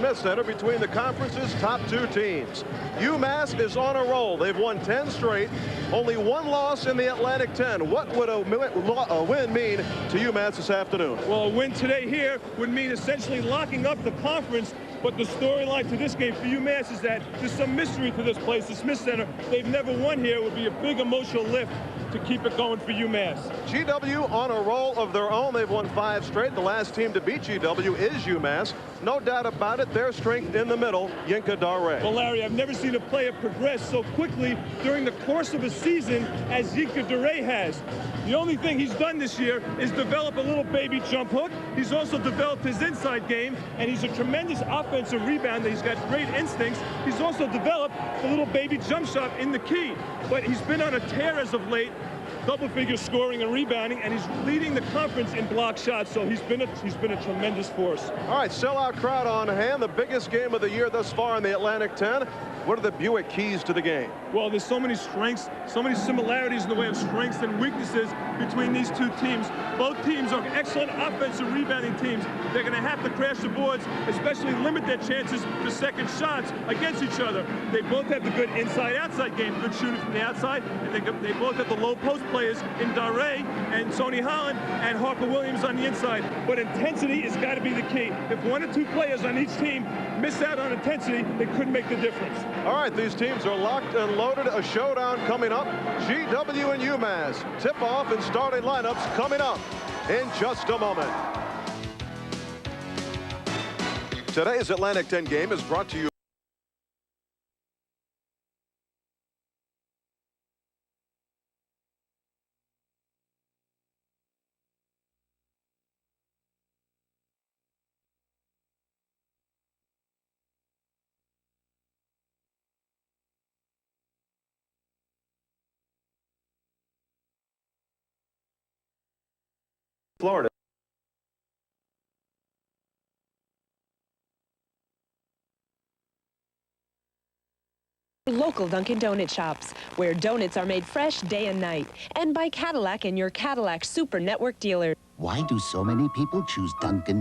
Smith Center between the conference's top two teams. UMass is on a roll. They've won 10 straight, only one loss in the Atlantic 10. What would a win mean to UMass this afternoon? Well, a win today here would mean essentially locking up the conference. But the storyline to this game for UMass is that there's some mystery to this place, the Smith Center. They've never won here. It would be a big emotional lift to keep it going for UMass. GW on a roll of their own. They've won 5 straight. The last team to beat GW is UMass. No doubt about it, their strength in the middle, Yinka Dare. Well, Larry, I've never seen a player progress so quickly during the course of a season as Yinka Dare has. The only thing he's done this year is develop a little baby jump hook. He's also developed his inside game, and he's a tremendous offensive rebounder. He's got great instincts. He's also developed a little baby jump shot in the key. But he's been on a tear as of late, double-figure scoring and rebounding, and he's leading the conference in block shots. So he's been a tremendous force. All right, sellout crowd on hand. The biggest game of the year thus far in the Atlantic 10. What are the Buick keys to the game? Well, there's so many strengths, so many similarities in the way of strengths and weaknesses between these two teams. Both teams are excellent offensive rebounding teams. They're going to have to crash the boards, especially limit their chances for second shots against each other. They both have the good inside-outside game, good shooting from the outside, and they both have the low post players in Dare and Sonny Holland and Harper Williams on the inside. But intensity has got to be the key. If one or two players on each team miss out on intensity, they couldn't make the difference. All right, these teams are locked and loaded. A showdown coming up. GW and UMass. Tip-off and starting lineups coming up in just a moment. Today's Atlantic 10 game is brought to you Florida. Local Dunkin' Donut shops, where donuts are made fresh day and night. And by Cadillac and your Cadillac Super Network dealer. Why do so many people choose Dunkin'?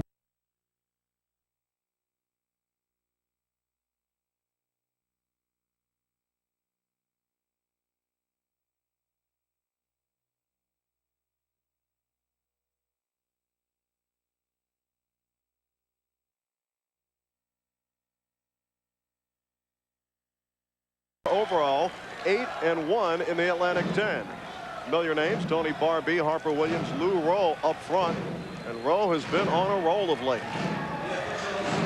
Overall, 8-1 in the Atlantic 10. Familiar names: Tony Barbee, Harper Williams, Lou Rowe up front. And Rowe has been on a roll of late.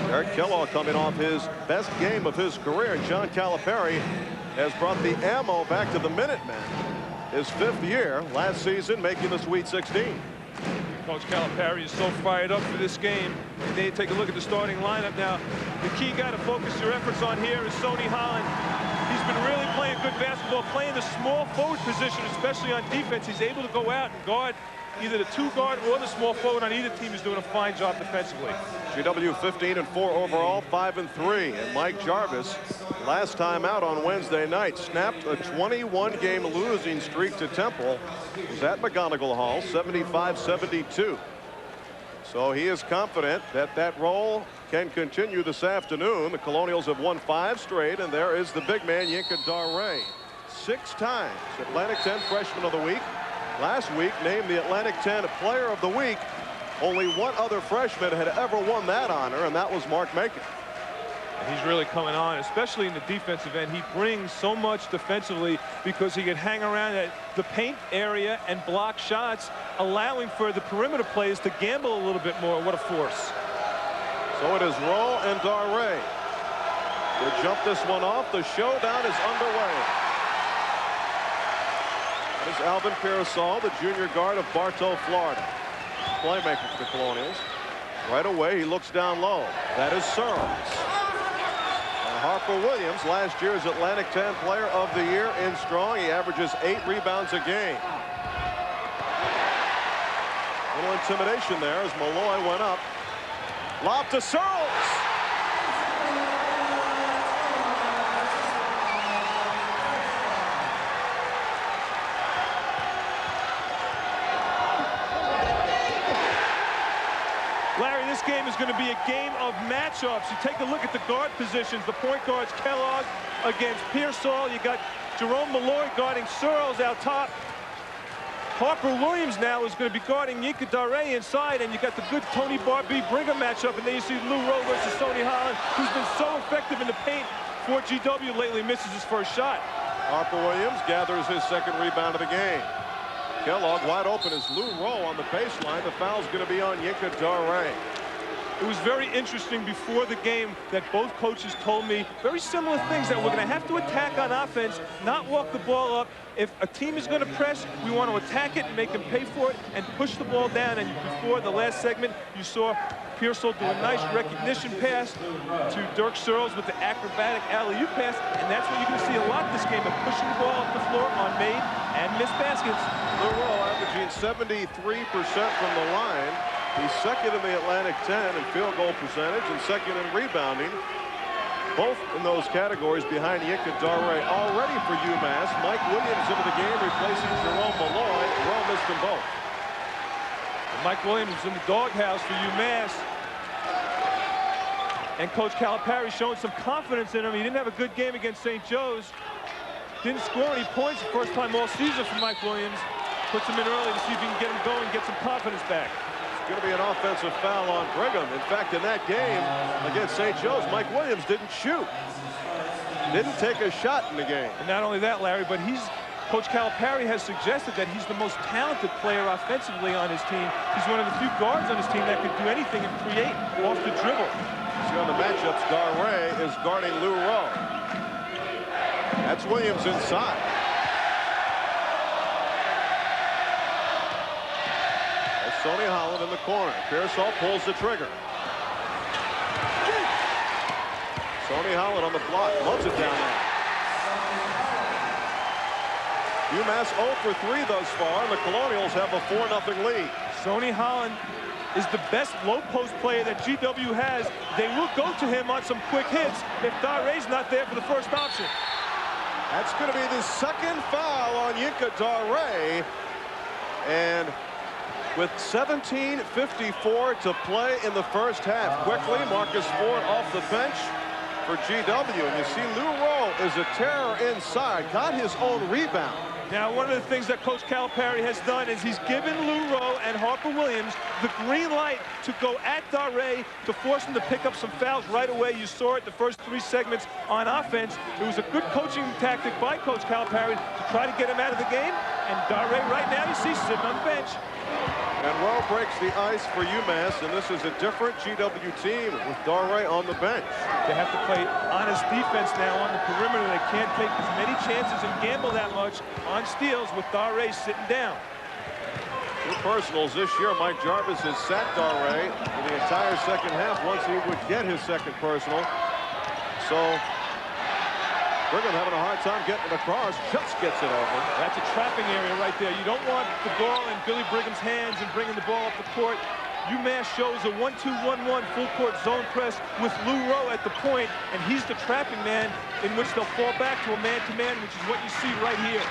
Eric Kellogg coming off his best game of his career. And John Calipari has brought the ammo back to the Minutemen. His 5th year, last season making the Sweet 16. Coach Calipari is so fired up for this game. And they take a look at the starting lineup now. The key guy to focus your efforts on here is Sonny Holland. He's been really playing good basketball, playing the small forward position, especially on defense. He's able to go out and guard either the 2 guard or the small forward on either team. Is doing a fine job defensively. GW 15-4 overall, 5-3. And Mike Jarvis, last time out on Wednesday night, snapped a 21-game losing streak to Temple. It was at McGonigal Hall, 75-72. So he is confident that that role can continue this afternoon. The Colonials have won 5 straight, and there is the big man, Yinka Dare. 6 times Atlantic 10 Freshman of the Week. Last week, named the Atlantic 10 Player of the Week. Only one other freshman had ever won that honor, and that was Mark Macon. He's really coming on, especially in the defensive end. He brings so much defensively because he can hang around at the paint area and block shots, allowing for the perimeter players to gamble a little bit more. What a force. So it is Rowe and Dare to jump this one off. The showdown is underway. That is Alvin Pearsall, the junior guard of Bartow, Florida. Playmaker for the Colonials. Right away, he looks down low. That is Searles. Harper Williams, last year's Atlantic 10 Player of the Year in strong. He averages 8 rebounds a game. A little intimidation there as Malloy went up. Lob to Searles. Larry, this game is going going to be a game of matchups. You take a look at the guard positions. The point guards, Kellogg against Pearsall. You got Jerome Malloy guarding Searles out top. Harper Williams now is going to be guarding Yinka Dare inside, and you got the good Tony Barbie Brigham matchup, and then you see Lou Rowe versus Sonny Holland, who's been so effective in the paint for GW lately, misses his first shot. Harper Williams gathers his second rebound of the game. Kellogg wide open as Lou Rowe on the baseline. The foul's going to be on Yinka Dare. It was very interesting before the game that both coaches told me very similar things, that we're going to have to attack on offense, not walk the ball up. If a team is going to press, we want to attack it and make them pay for it and push the ball down. And before the last segment, you saw Pearsall do a nice recognition pass to Dirk Searles with the acrobatic alley-oop pass, and that's what you're going to see a lot this game, of pushing the ball up the floor on made and missed baskets. Lou Rowe averaging 73% from the line. He's second in the Atlantic 10 in field goal percentage and second in rebounding. Both in those categories behind Yinka Dare. Already for UMass, Mike Williams into the game, replacing Jerome Malloy. Rowe missed them both. And Mike Williams is in the doghouse for UMass. And Coach Calipari showing some confidence in him. He didn't have a good game against St. Joe's. Didn't score any points the first time all season for Mike Williams. Puts him in early to see if he can get him going, get some confidence back. Going to be an offensive foul on Brigham. In fact, in that game against St. Joe's, Mike Williams didn't shoot. Didn't take a shot in the game. And not only that, Larry, but Coach Calipari has suggested that he's the most talented player offensively on his team. He's one of the few guards on his team that can do anything and create off the dribble. See on the matchups, Dare is guarding Lou Rowe. That's Williams inside. Sonny Holland in the corner. Pearsall pulls the trigger. Sonny Holland on the block. Loves it down there. UMass 0 for 3 thus far, and the Colonials have a 4-0 lead. Sonny Holland is the best low post player that GW has. They will go to him on some quick hits if Dare's not there for the first option. That's going to be the second foul on Yinka Dare. And with 17:54 to play in the first half. Quickly, Marcus Ford off the bench for GW. And you see Lou Rowe is a terror inside. Got his own rebound. Now, one of the things that Coach Calipari has done is he's given Lou Rowe and Harper Williams the green light to go at Dare to force him to pick up some fouls right away. You saw it the first 3 segments on offense. It was a good coaching tactic by Coach Calipari to try to get him out of the game. And Dare right now, you see, sitting on the bench. And Rowe breaks the ice for UMass, and this is a different GW team with Dare on the bench. They have to play honest defense now on the perimeter. They can't take as many chances and gamble that much on steals with Dare sitting down. 2 personals this year. Mike Jarvis has sat Dare for the entire second half once he would get his second personal. So Brigham having a hard time getting it across. Just gets it over. That's a trapping area right there. You don't want the ball in Billy Brigham's hands and bringing the ball up the court. UMass shows a 1-2-1-1 full court zone press with Lou Rowe at the point, and he's the trapping man in which they'll fall back to a man-to-man, which is what you see right here.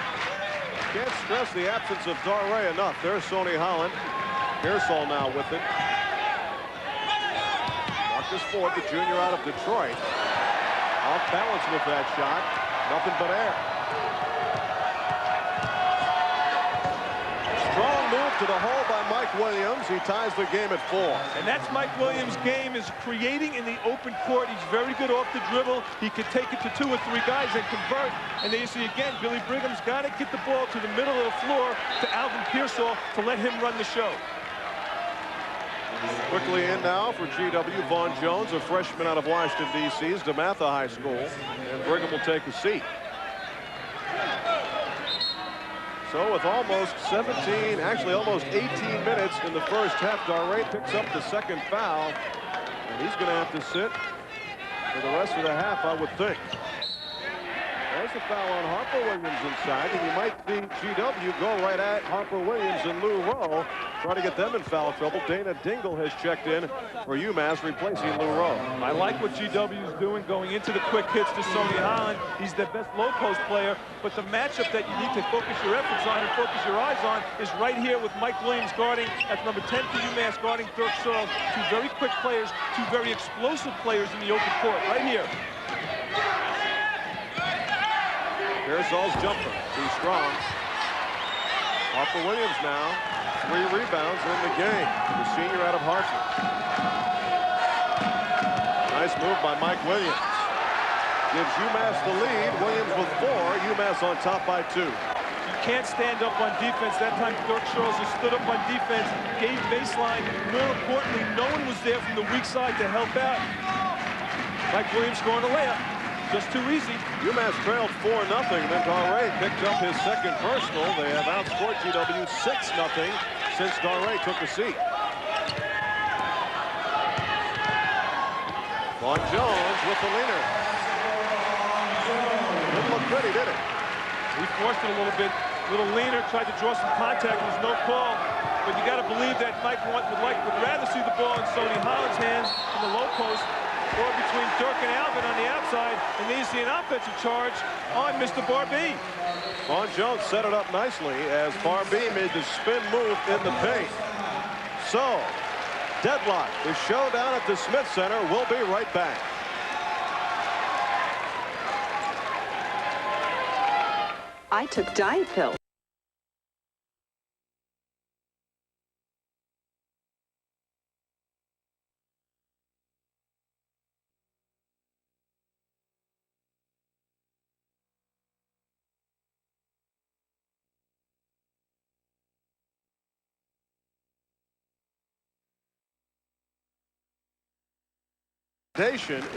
Can't stress the absence of Dare enough. There's Sonny Holland. Pearsall now with it. Marcus Ford, the junior out of Detroit. Off balance with that shot. Nothing but air. Strong move to the hole by Mike Williams. He ties the game at 4. And that's Mike Williams' game, is creating in the open court. He's very good off the dribble. He can take it to 2 or 3 guys and convert. And there you see again, Billy Brigham's got to get the ball to the middle of the floor to Alvin Pearsall to let him run the show. Quickly in now for GW, Vaughn Jones, a freshman out of Washington, D.C.'s DeMatha High School. And Brigham will take a seat. So with almost 17, actually almost 18 minutes in the first half, Dare picks up the second foul. And he's going to have to sit for the rest of the half, I would think. There's a foul on Harper Williams inside, and you might see GW go right at Harper Williams and Lou Rowe. try to get them in foul trouble. Dana Dingle has checked in for UMass, replacing Lou Rowe. I like what GW is doing going into the quick hits to Sonny Holland. He's the best low post player, but the matchup that you need to focus your efforts on and focus your eyes on is right here with Mike Williams guarding at number 10 for UMass, guarding Dirk Searles. Two very quick players, two very explosive players in the open court, right here. Pearsall's jumper, too strong. Harper Williams now, 3 rebounds in the game. The senior out of Hartford. Nice move by Mike Williams. Gives UMass the lead. Williams with 4. UMass on top by 2. You can't stand up on defense. That time Dirk Searles has stood up on defense, gave baseline. More importantly, no one was there from the weak side to help out. Mike Williams scoring a layup. Just too easy. UMass trailed 4-0. Then Darray picked up his second personal. They have outscored GW 6-0 since Darray took a seat. Vaughn Jones with the leaner. Didn't look pretty, did it? He forced it a little bit. Little leaner, tried to draw some contact. There was no call. But you got to believe that Mike would rather see the ball in Sonny Holland's hands in the low post, or between Dirk and Alvin on the outside, and then you see an offensive charge on Mr. Barbee. Vaughn Jones set it up nicely as Barbee made the spin move in the paint. So, deadlock. The showdown at the Smith Center. We'll be right back. I took diet pills.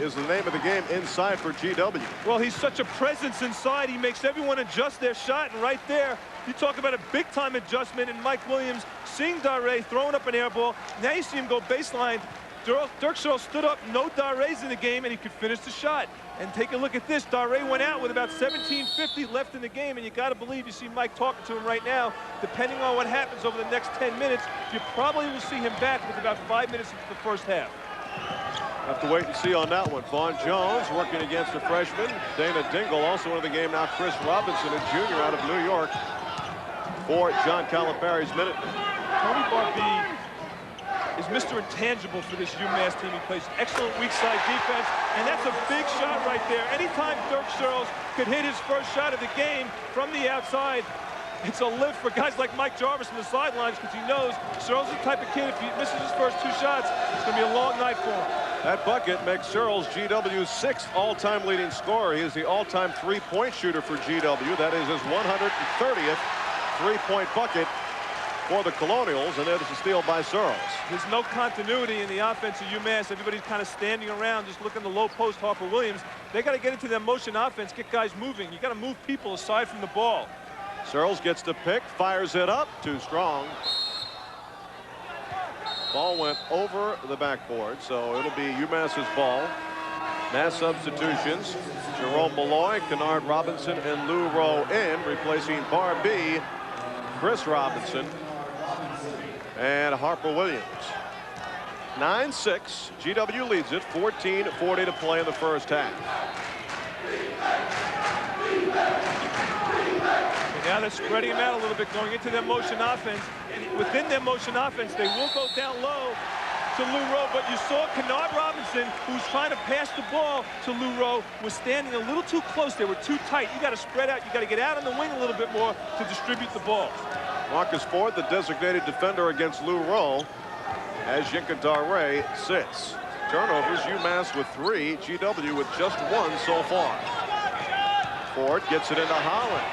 Is the name of the game inside for GW. Well, he's such a presence inside. He makes everyone adjust their shot, and right there, you talk about a big-time adjustment, and Mike Williams seeing Darray throwing up an air ball. Now you see him go baseline. Dirk Searles stood up, no Darrays in the game, and he could finish the shot. And take a look at this. Darray went out with about 17:50 left in the game, and you got to believe, you see Mike talking to him right now. Depending on what happens over the next 10 minutes, you probably will see him back with about 5 minutes into the first half. Have to wait and see on that one. Vaughn Jones working against a freshman. Dana Dingle also into the game now. Chris Robinson, a junior out of New York, for John Calipari's minute. Tony Barbee is Mr. Intangible for this UMass team. He plays excellent weak side defense, and that's a big shot right there. Anytime Dirk Searles could hit his first shot of the game from the outside, it's a lift for guys like Mike Jarvis on the sidelines, because he knows Searles is the type of kid, if he misses his first 2 shots, it's going to be a long night for him. That bucket makes Searles GW's 6th all-time leading scorer. He is the all-time 3-point shooter for GW. That is his 130th 3-point bucket for the Colonials, and there's a steal by Searles. There's no continuity in the offense of UMass. Everybody's kind of standing around, just looking the low post. Harper Williams, they got to get into their motion offense, get guys moving. You got to move people aside from the ball. Searles gets the pick, fires it up, too strong. Ball went over the backboard, so it'll be UMass's ball. Mass substitutions. Jerome Malloy, Kennard Robinson, and Lou Rowe in, replacing Barbee, Chris Robinson, and Harper Williams. 9-6. GW leads it. 14:40 to play in the first half. Now they're spreading them out a little bit, going into their motion offense. And within their motion offense, they will go down low to Lou Rowe. But you saw Kennard Robinson, who's trying to pass the ball to Lou Rowe, was standing a little too close. They were too tight. You got to spread out. You got to get out on the wing a little bit more to distribute the ball. Marcus Ford, the designated defender against Lou Rowe, as Yinka Darray sits. Turnovers, UMass with 3, GW with just 1 so far. Ford gets it into Holland.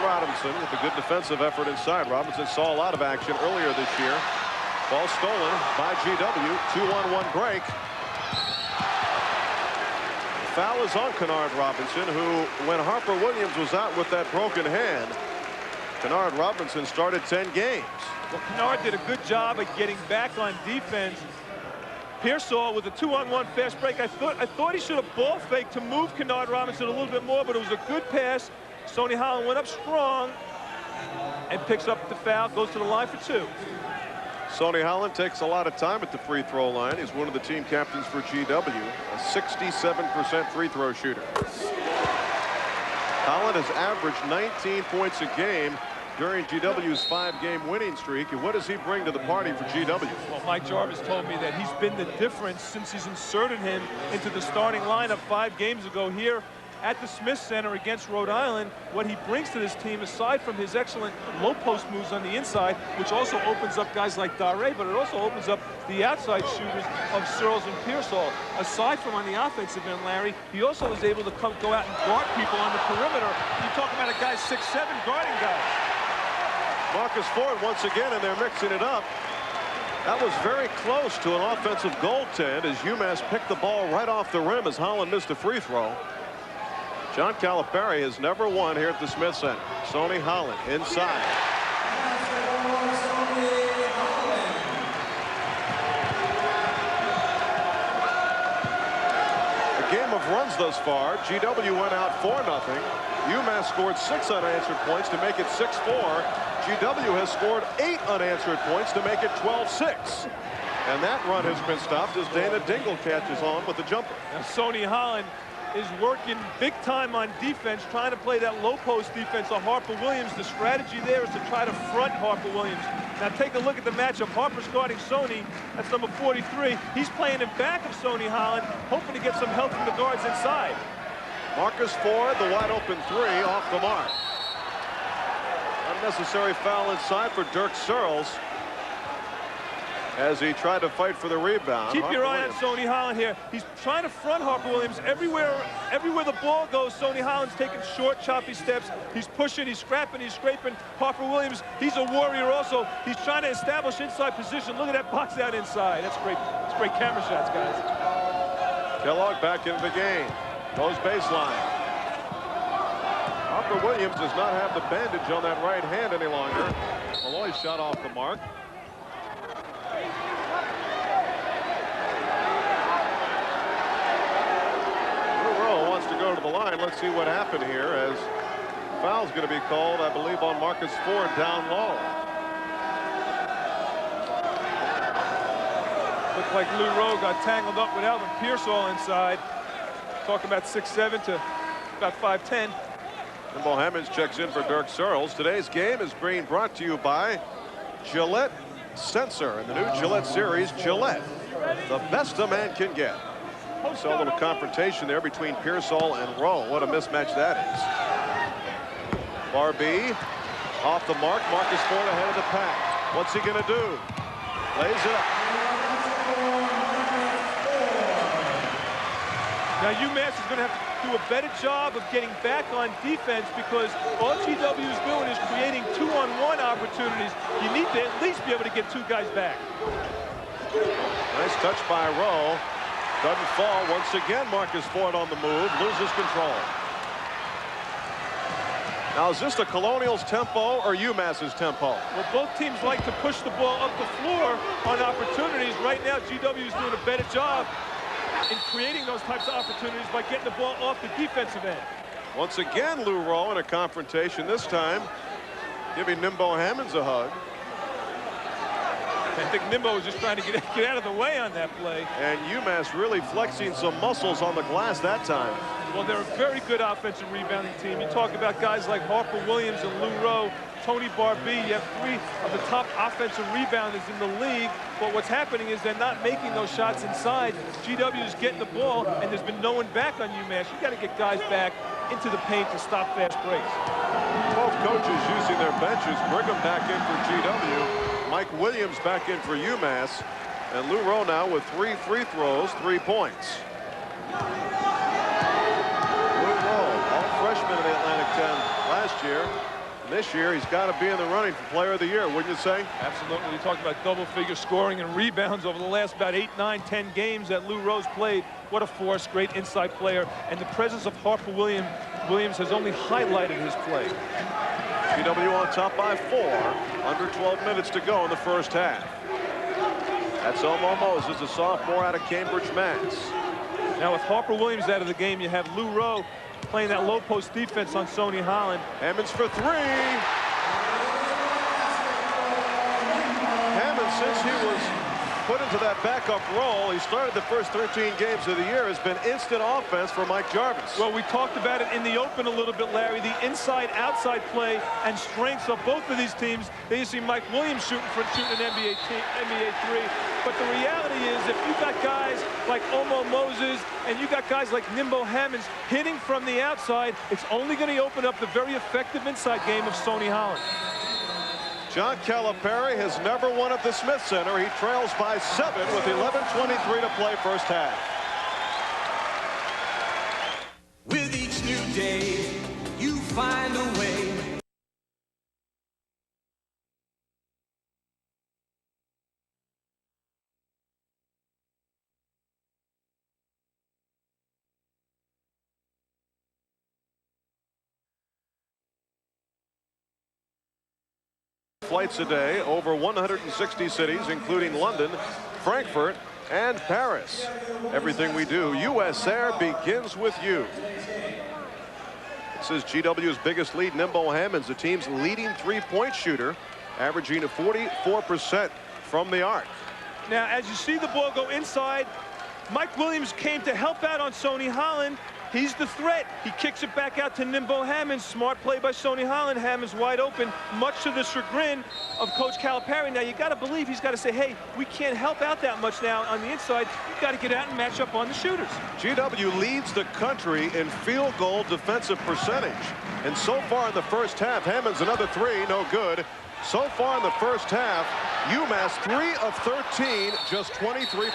Robinson with a good defensive effort inside. Robinson saw a lot of action earlier this year. Ball stolen by GW. 2-on-1 break. The foul is on Kennard Robinson, who, when Harper Williams was out with that broken hand, Kennard Robinson started 10 games. Well, Kennard did a good job at getting back on defense. Pearsall with a 2-on-1 fast break. I thought he should have ball faked to move Kennard Robinson a little bit more, but it was a good pass. Sonny Holland went up strong. and picks up the foul, goes to the line for 2. Sonny Holland takes a lot of time at the free throw line. He's one of the team captains for GW, a 67% free throw shooter. Holland has averaged 19 points a game during GW's 5-game winning streak. And what does he bring to the party for GW? Well, Mike Jarvis told me that he's been the difference since he's inserted him into the starting lineup 5 games ago here at the Smith Center against Rhode Island. What he brings to this team, aside from his excellent low post moves on the inside, which also opens up guys like Dare, but it also opens up the outside shooters of Searles and Pearsall. Aside from on the offensive end, Larry, he also is able to go out and guard people on the perimeter. You talk about a guy 6'7" guarding guys. Marcus Ford once again, and they're mixing it up. That was very close to an offensive goaltend as UMass picked the ball right off the rim as Holland missed a free throw. John Calipari has never won here at the Smith Center. Sonny Holland inside. A game of runs thus far. GW went out 4-0. UMass scored 6 unanswered points to make it 6-4. GW has scored 8 unanswered points to make it 12-6. And that run has been stopped as Dana Dingle catches on with the jumper. Now, Sonny Holland is working big time on defense, trying to play that low post defense on Harper Williams. The strategy there is to try to front Harper Williams. Now take a look at the matchup. Harper's guarding Sonny. That's number 43. He's playing in back of Sonny Holland, hoping to get some help from the guards inside. Marcus Ford, the wide open 3, off the mark. Unnecessary foul inside for Dirk Searles as he tried to fight for the rebound. Keep your eye on Sonny Holland here. He's trying to front Harper Williams. Everywhere the ball goes, Sonny Holland's taking short, choppy steps. He's pushing, he's scrapping, he's scraping. Harper Williams, he's a warrior also. He's trying to establish inside position. Look at that box out inside. That's great. That's great camera shots, guys. Kellogg back into the game. Goes baseline. Harper Williams does not have the bandage on that right hand any longer. Malloy's shot off the mark. Wants to go to the line. Let's see what happened here as foul's going to be called, I believe, on Marcus Ford down low. Looked like Lou Rowe got tangled up with Alvin Pearsall inside. Talking about 6'7" to about 5'10". Nimbo Hammonds checks in for Dirk Searles. Today's game is being brought to you by Gillette Sensor and the new Gillette series, Gillette, the best a man can get. So a little confrontation there between Pearsall and Rowe. What a mismatch that is. Barbee off the mark. Marcus Ford ahead of the pack. What's he going to do? Lays it up. Now UMass is going to have to do a better job of getting back on defense because all GW is doing is creating 2-on-1 opportunities. You need to at least be able to get 2 guys back. Nice touch by Rowe. Doesn't fall. Once again, Marcus Ford on the move. Loses control. Now, is this the Colonials' tempo or UMass's tempo? Well, both teams like to push the ball up the floor on opportunities. Right now, GW is doing a better job in creating those types of opportunities by getting the ball off the defensive end. Once again, Lou Rowe in a confrontation. This time, giving Nimbo Hammonds a hug. I think Nimbo was just trying to get out of the way on that play. And UMass really flexing some muscles on the glass that time. Well, they're a very good offensive rebounding team. You talk about guys like Harper Williams and Lou Rowe, Tony Barbee. You have 3 of the top offensive rebounders in the league. But what's happening is they're not making those shots inside. GW is getting the ball, and there's been no one back on UMass. You got to get guys back into the paint to stop fast breaks. Both coaches using their benches. Brigham back in for GW. Mike Williams back in for UMass. And Lou Rowe now with 3 free throws, 3 points. Lou Rowe, all freshman in the Atlantic 10 last year. And this year, he's got to be in the running for Player of the Year, wouldn't you say? Absolutely. You talk about double-figure scoring and rebounds over the last about 8, 9, 10 games that Lou Rowe's played. What a force, great inside player. And the presence of Harper Williams has only highlighted his play. GW on top by 4. Under 12 minutes to go in the first half. That's Elmo Moses, a sophomore out of Cambridge, Mass. Now with Harper Williams out of the game, you have Lou Rowe playing that low post defense on Sonny Holland. Hammonds for 3. since he was put into that backup role, he started the first 13 games of the year, has been instant offense for Mike Jarvis. Well, we talked about it in the open a little bit, Larry. The inside-outside play and strengths of both of these teams. There you see Mike Williams shooting an NBA three. But the reality is, if you got guys like Omo Moses and you got guys like Nimbo Hammonds hitting from the outside, it's only going to open up the very effective inside game of Sonny Holland. John Calipari has never won at the Smith Center. He trails by 7 with 11:23 to play first half. With each new day, you find a way. Flights a day over 160 cities, including London, Frankfurt, and Paris. Everything we do, U.S. Air begins with you. This is GW's biggest lead. Nimbo Hammonds, the team's leading three-point shooter, averaging a 44% from the arc. Now, as you see the ball go inside, Mike Williams came to help out on Sonny Holland. He's the threat. He kicks it back out to Nimbo Hammonds. Smart play by Sonny Holland. Hammonds wide open, much to the chagrin of Coach Calipari. Now, you got to believe he's got to say, hey, we can't help out that much now on the inside. You've got to get out and match up on the shooters. GW leads the country in field goal defensive percentage. And so far in the first half, Hammonds another three, no good. So far in the first half, UMass 3 of 13, just 23%.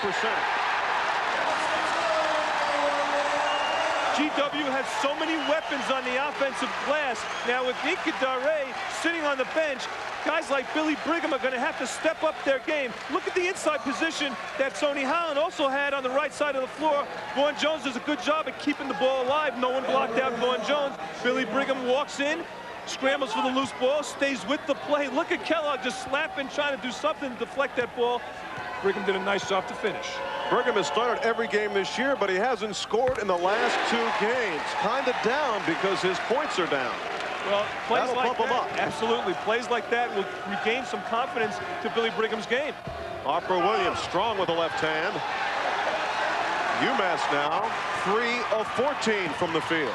GW has so many weapons on the offensive glass. Now with Inca Dare sitting on the bench, guys like Billy Brigham are going to have to step up their game. Look at the inside position that Sonny Holland also had on the right side of the floor. Vaughn Jones does a good job at keeping the ball alive. No one blocked out Vaughn Jones. Billy Brigham walks in, scrambles for the loose ball, stays with the play. Look at Kellogg just slapping, trying to do something to deflect that ball. Brigham did a nice job to finish. Brigham has started every game this year, but he hasn't scored in the last 2 games. Kind of down because his points are down. Well, plays that'll like pump him that, up. absolutely. Plays like that will regain some confidence to Billy Brigham's game. Harper Williams strong with the left hand. UMass now 3 of 14 from the field.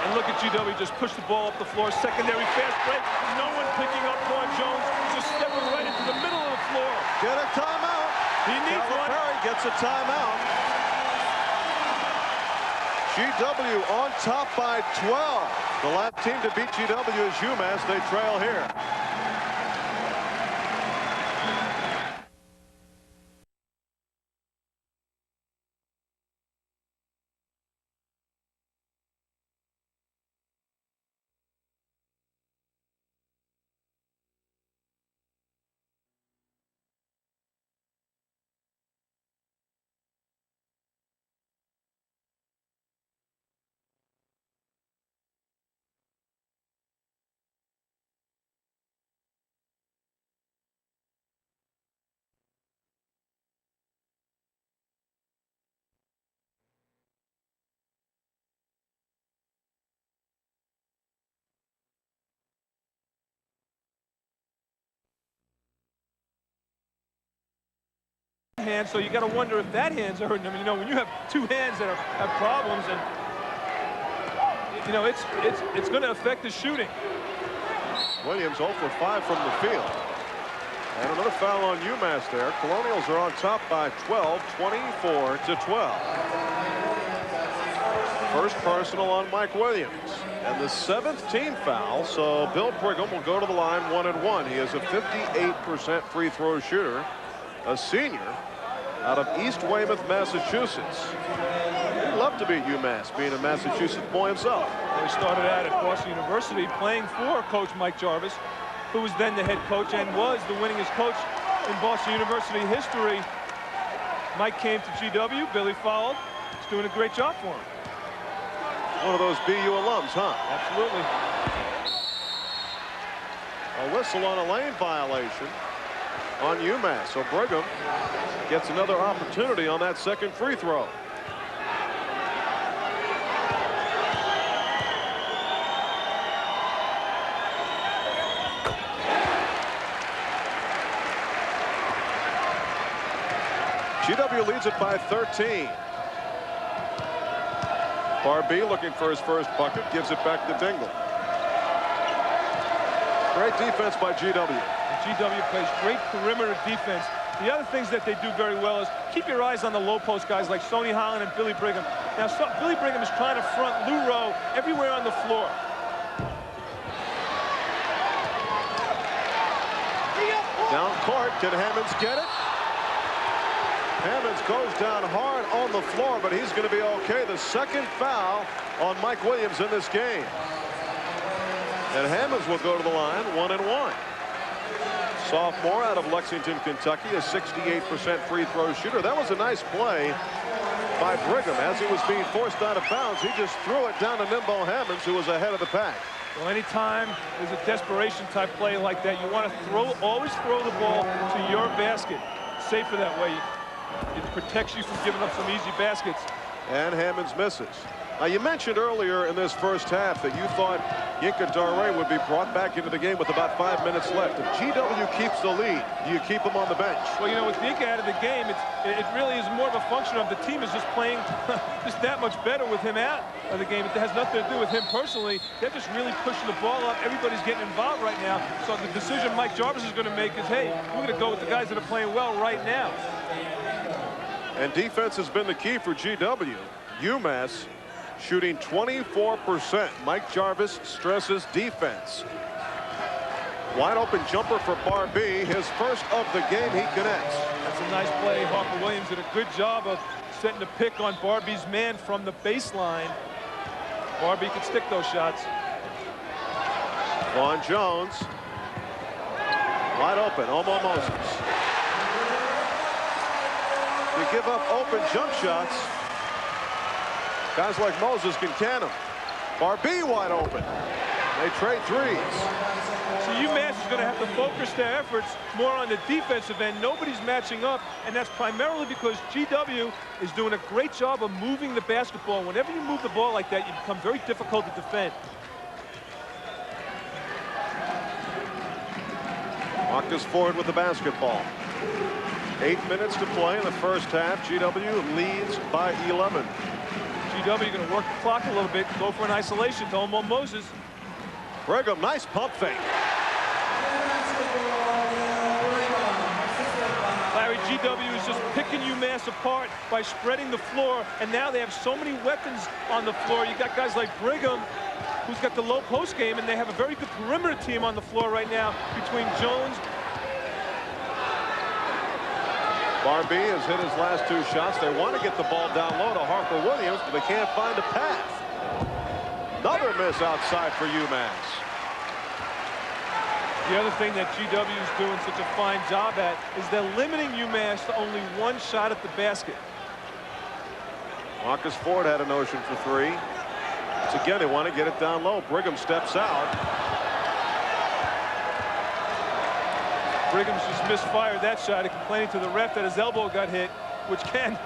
And look at GW just push the ball up the floor. Secondary fast break. No one picking up Vaughn Jones. Just stepping right into the middle of the floor. Get a timeout. He needs one. Calipari gets a timeout. GW on top by 12. The last team to beat GW is UMass. They trail here. Hand, so you got to wonder if that hand's hurting him. You know, when you have 2 hands that have problems, and you know it's going to affect the shooting. Williams 0 for 5 from the field. And another foul on UMass there. Colonials are on top by 12, 24 to 12. First personal on Mike Williams. And the 7th team foul, so Bill Brigham will go to the line 1-1. He is a 58% free throw shooter, a senior out of East Weymouth, Massachusetts. He'd love to beat UMass, being a Massachusetts boy himself. Well, he started out at Boston University playing for Coach Mike Jarvis, who was then the head coach and was the winningest coach in Boston University history. Mike came to GW, Billy followed. He's doing a great job for him. One of those BU alums, huh? Absolutely. A whistle on a lane violation on UMass. So Brigham gets another opportunity on that second free throw. GW leads it by 13. Barbee looking for his first bucket, gives it back to Dingle. Great defense by GW. GW plays great perimeter defense. The other things that they do very well is keep your eyes on the low post guys like Sonny Holland and Billy Brigham. Now, Billy Brigham is trying to front Lou Rowe everywhere on the floor. Down court, can Hammonds get it? Hammonds goes down hard on the floor, but he's going to be okay. The second foul on Mike Williams in this game. And Hammonds will go to the line, 1-1. Sophomore out of Lexington, Kentucky, a 68% free throw shooter. That was a nice play by Brigham. As he was being forced out of bounds, he just threw it down to Nimbo Hammonds, who was ahead of the pack. Well, anytime there's a desperation type play like that, you want to always throw the ball to your basket. Safer that way. It protects you from giving up some easy baskets. And Hammonds misses. Now, you mentioned earlier in this first half that you thought Yinka Dare would be brought back into the game with about 5 minutes left. If GW keeps the lead, do you keep him on the bench? Well, you know, with Yinka out of the game, it really is more of a function of the team is just playing just that much better with him out of the game. It has nothing to do with him personally. They're just really pushing the ball up. Everybody's getting involved right now. So the decision Mike Jarvis is going to make is, hey, we're going to go with the guys that are playing well right now. And defense has been the key for GW. UMass shooting 24%. Mike Jarvis stresses defense. Wide open jumper for Barbee. His first of the game, he connects. That's a nice play. Harper Williams did a good job of setting the pick on Barbee's man from the baseline. Barbee could stick those shots. Vaughn Jones. Wide open, Omo Moses. You give up open jump shots. Guys like Moses can can them. Barbee wide open. They trade threes. So UMass is going to have to focus their efforts more on the defensive end. Nobody's matching up, and that's primarily because GW is doing a great job of moving the basketball. Whenever you move the ball like that, you become very difficult to defend. Marcus Ford with the basketball. 8 minutes to play in the first half. GW leads by 11. GW going to work the clock a little bit, go for an isolation to Omo Moses. Brigham, nice pump fake. Larry, GW is just picking UMass apart by spreading the floor, and now they have so many weapons on the floor. You got guys like Brigham, who's got the low post game, and they have a very good perimeter team on the floor right now between Jones. Barbee has hit his last 2 shots. They want to get the ball down low to Harper Williams, but they can't find a path. Another miss outside for UMass. The other thing that GW is doing such a fine job at is they're limiting UMass to only 1 shot at the basket. Marcus Ford had a notion for 3. So again, they want to get it down low. Brigham steps out. Brigham's just misfired that shot and complaining to the ref that his elbow got hit, which can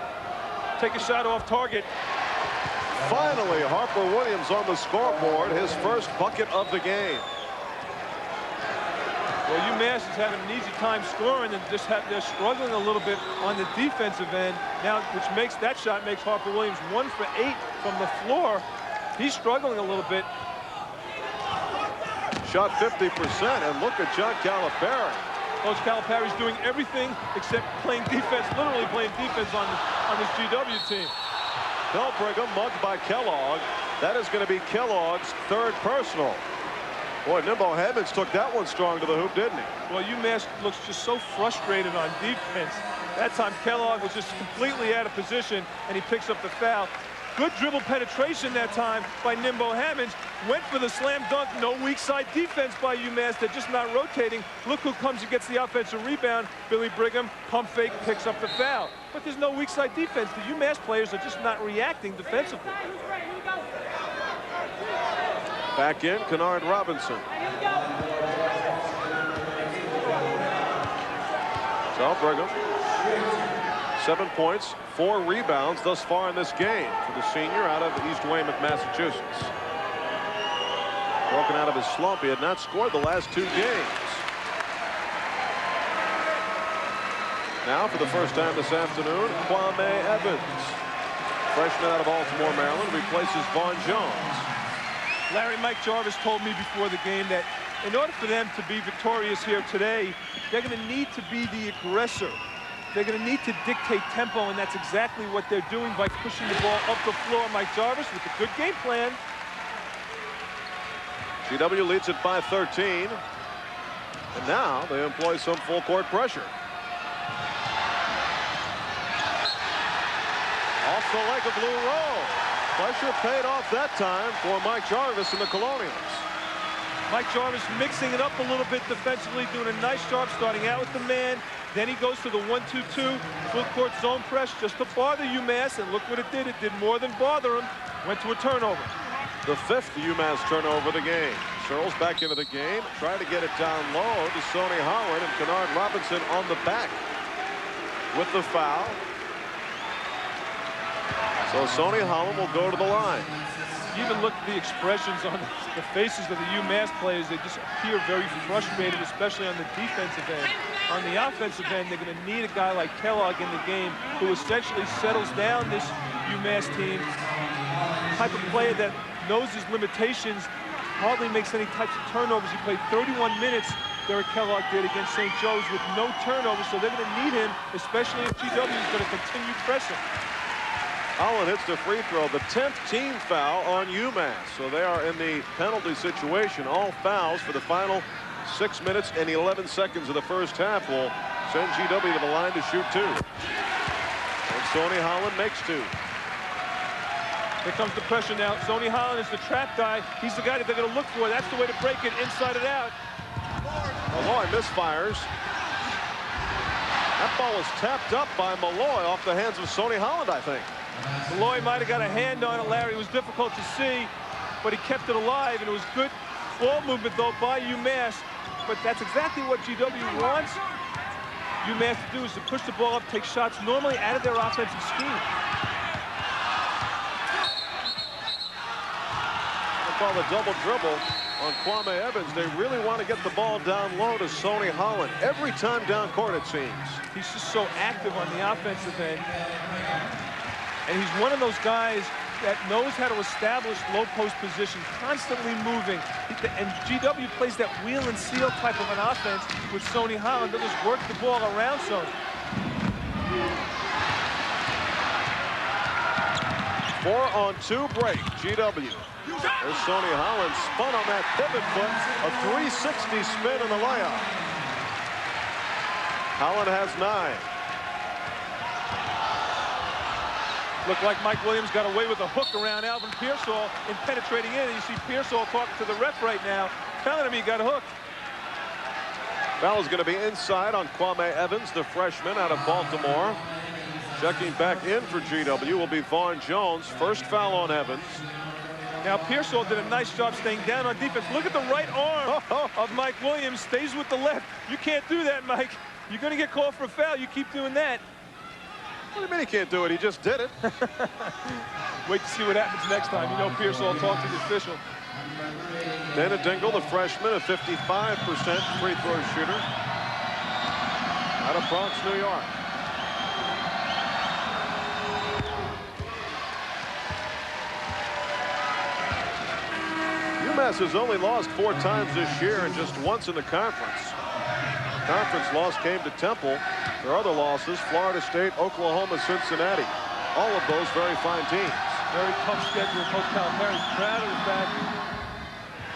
take a shot off target. Finally, Harper Williams on the scoreboard, his first bucket of the game. Well, UMass is having an easy time scoring, and they're struggling a little bit on the defensive end now, which makes that shot makes Harper Williams 1 for 8 from the floor. He's struggling a little bit. Shot 50%, and look at John Calipari. Coach Calipari's doing everything except playing defense, literally playing defense on this GW team. Bill Brigham mugged by Kellogg. That is going to be Kellogg's 3rd personal. Boy, Nimbo Hammonds took that one strong to the hoop, didn't he? Well, UMass looks just so frustrated on defense. That time Kellogg was just completely out of position, and he picks up the foul. Good dribble penetration that time by Nimbo Hammonds. Went for the slam dunk. No weak side defense by UMass. They're just not rotating. Look who comes and gets the offensive rebound. Billy Brigham, pump fake, picks up the foul. But there's no weak side defense. The UMass players are just not reacting defensively. Back in, Kennard Robinson. So Brigham, 7 points, 4 rebounds thus far in this game for the senior out of East Weymouth, Massachusetts. Broken out of his slump, he had not scored the last 2 games. Now for the first time this afternoon, Kwame Evans, freshman out of Baltimore, Maryland, replaces Vaughn Jones. Larry, Mike Jarvis told me before the game that in order for them to be victorious here today, they're going to need to be the aggressor. They're going to need to dictate tempo, and that's exactly what they're doing by pushing the ball up the floor. Mike Jarvis with a good game plan. GW leads it by 13. And now they employ some full court pressure. Off the leg of Lou Rowe. Pressure paid off that time for Mike Jarvis and the Colonials. Mike Jarvis mixing it up a little bit defensively, doing a nice job starting out with the man. Then he goes to the 1-2-2 full court zone press just to bother UMass, and look what it did. It did more than bother him. Went to a turnover. The 5th UMass turnover of the game. Searles back into the game, trying to get it down low to Sonny Holland, and Kennard Robinson on the back with the foul. So Sonny Holland will go to the line. You even look at the expressions on the faces of the UMass players. They just appear very frustrated, especially on the defensive end. On the offensive end, they're going to need a guy like Kellogg in the game who essentially settles down this UMass team. Type of player that knows his limitations, hardly makes any types of turnovers. He played 31 minutes, Derek Kellogg did, against St. Joe's with no turnovers, so they're going to need him, especially if GW is going to continue pressing. Holland hits the free throw, the 10th team foul on UMass. So they are in the penalty situation. All fouls for the final 6 minutes and 11 seconds of the first half will send GW to the line to shoot 2. And Sonny Holland makes 2. Here comes the pressure now. Sonny Holland is the trap guy. He's the guy that they're going to look for. That's the way to break it, inside and out. Malloy misfires. That ball was tapped up by Malloy off the hands of Sonny Holland, I think. Malloy might have got a hand on it, Larry. It was difficult to see, but he kept it alive, and it was good ball movement, though, by UMass. But that's exactly what GW wants UMass to do, is to push the ball up, take shots normally out of their offensive scheme. They call the double dribble on Kwame Evans. They really want to get the ball down low to Sonny Holland. Every time down court, it seems. He's just so active on the offensive end. And he's one of those guys that knows how to establish low post position, constantly moving. And GW plays that wheel and seal type of an offense with Sonny Holland. They'll just work the ball around Sonny. 4-on-2 break, GW. There's Sonny Holland, spun on that pivot foot, a 360 spin in the layup. Holland has 9. Looked like Mike Williams got away with a hook around Alvin Pearsall in penetrating in, and you see Pearsall talking to the ref right now, telling him he got hooked. Foul is going to be inside on Kwame Evans, the freshman out of Baltimore. Checking back in for GW will be Vaughn Jones. First foul on Evans. Now Pearsall did a nice job staying down on defense. Look at the right arm of Mike Williams, stays with the left. You can't do that, Mike. You're going to get called for a foul. You keep doing that. What do you mean he can't do it? He just did it. Wait to see what happens next time. You know Pearsall will talk to the official. Dana Dingle, the freshman, a 55% free throw shooter out of Bronx, New York. UMass has only lost 4 times this year and just once in the conference. The conference loss came to Temple. Their other losses, Florida State, Oklahoma, Cincinnati. All of those very fine teams. Very tough schedule. Coach Calipari's proud of the fact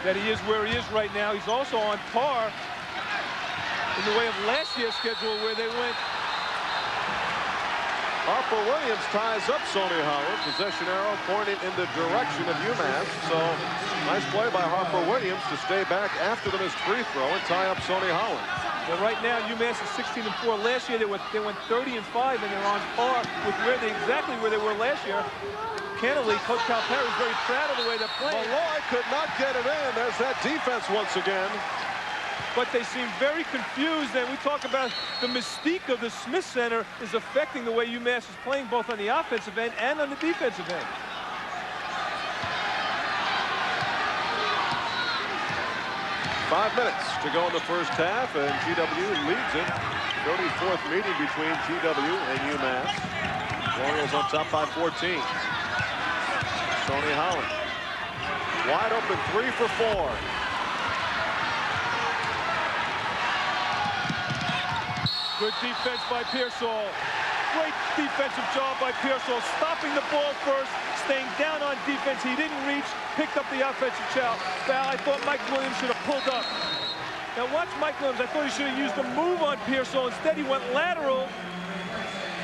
that he is where he is right now. He's also on par in the way of last year's schedule where they went. Harper Williams ties up Sonny Holland. Possession arrow pointing in the direction of UMass. So nice play by Harper Williams to stay back after the missed free throw and tie up Sonny Holland. Well, right now, UMass is 16-4. Last year, they went 30-5, and they're on par with exactly where they were last year. Candidly, Coach Calipari is very proud of the way they're playing. Malloy could not get it in. There's that defense once again. But they seem very confused, and we talk about the mystique of the Smith Center is affecting the way UMass is playing both on the offensive end and on the defensive end. Five 5 minutes to go in the first half, and GW leads it 34th meeting between GW and UMass. Colonials on top by 14. Stoney Holland. Wide open 3 for 4. Good defense by Pearsall. Great defensive job by Pearsall, stopping the ball first, staying down on defense. He didn't reach, picked up the offensive foul. I thought Mike Williams should have pulled up. Now watch Mike Williams. I thought he should have used a move on Pearsall. Instead, he went lateral.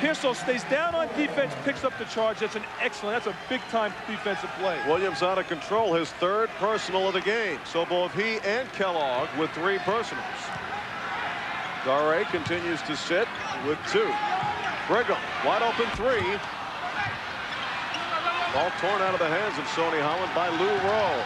Pearsall stays down on defense, picks up the charge. That's an excellent, that's a big-time defensive play. Williams out of control, his 3rd personal of the game. So both he and Kellogg with 3 personals. Dare continues to sit with 2. Brigham, wide open 3. Ball torn out of the hands of Stoney Holland by Lou Rowe.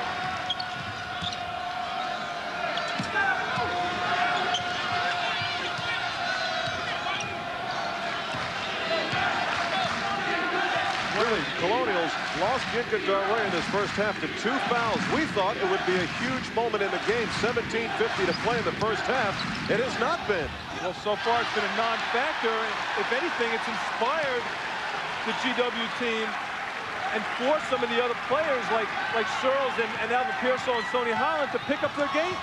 Really, Colonials lost Yinka Dare in his first half to 2 fouls. We thought it would be a huge moment in the game. 17:50 to play in the first half. It has not been. Well, so far it's been a non-factor. If anything, it's inspired the GW team and forced some of the other players like Searles and Alvin Pearsall and Stoney Holland to pick up their game.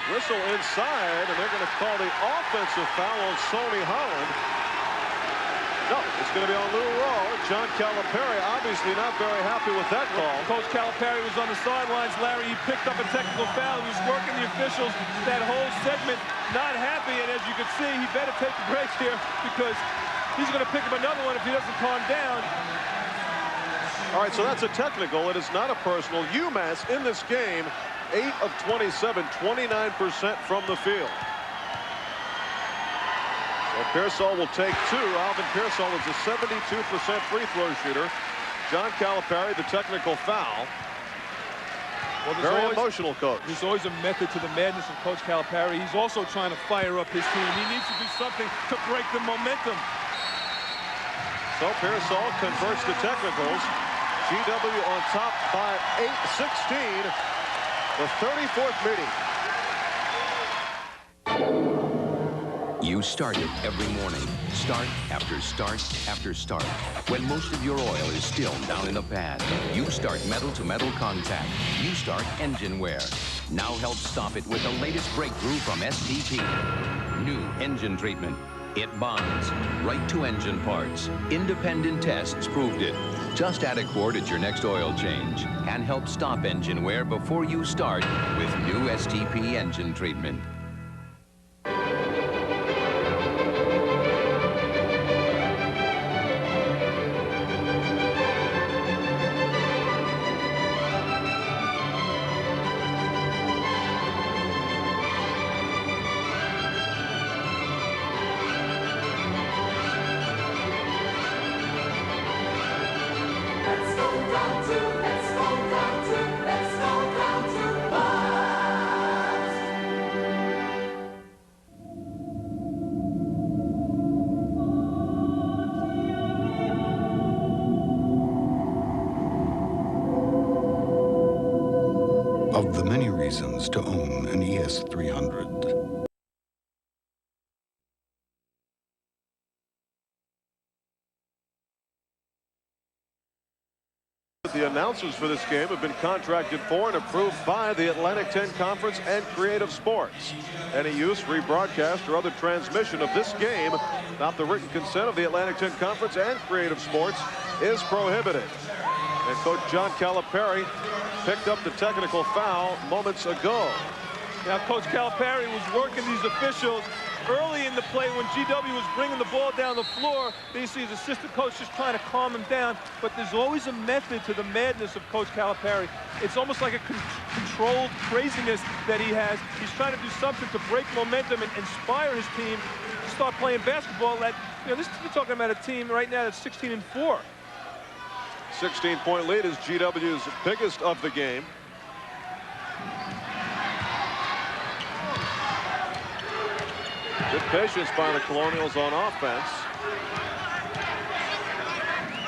Whistle inside, and they're going to call the offensive foul on Stoney Holland. No, it's going to be on Lou Rowe. John Calipari obviously not very happy with that call. Coach Calipari was on the sidelines, Larry. He picked up a technical foul. He was working the officials that whole segment, not happy. And as you can see, he better take a break here because he's going to pick up another one if he doesn't calm down. All right, so that's a technical. It is not a personal. UMass in this game, 8 of 27, 29% from the field. So Pearsall will take 2. Alvin Pearsall is a 72% free throw shooter. John Calipari, the technical foul. Well, very emotional coach. There's always a method to the madness of Coach Calipari. He's also trying to fire up his team. He needs to do something to break the momentum. So Pearsall converts the technicals. GW on top by 8-16. The 34th meeting. You start it every morning. Start after start after start. When most of your oil is still down in the pad, you start metal-to-metal contact. You start engine wear. Now help stop it with the latest breakthrough from STP. New engine treatment. It bonds right to engine parts. Independent tests proved it. Just add a quart at your next oil change and help stop engine wear before you start with new STP engine treatment. Of the many reasons to own an ES300. The announcers for this game have been contracted for and approved by the Atlantic 10 Conference and Creative Sports. Any use, rebroadcast, or other transmission of this game without the written consent of the Atlantic 10 Conference and Creative Sports is prohibited. And Coach John Calipari picked up the technical foul moments ago. Now, Coach Calipari was working these officials early in the play when GW was bringing the ball down the floor. You see his assistant coach just trying to calm him down. But there's always a method to the madness of Coach Calipari. It's almost like a controlled craziness that he has. He's trying to do something to break momentum and inspire his team to start playing basketball. That, you know, we're talking about a team right now that's 16-4. 16-point lead is GW's biggest of the game. Good patience by the Colonials on offense.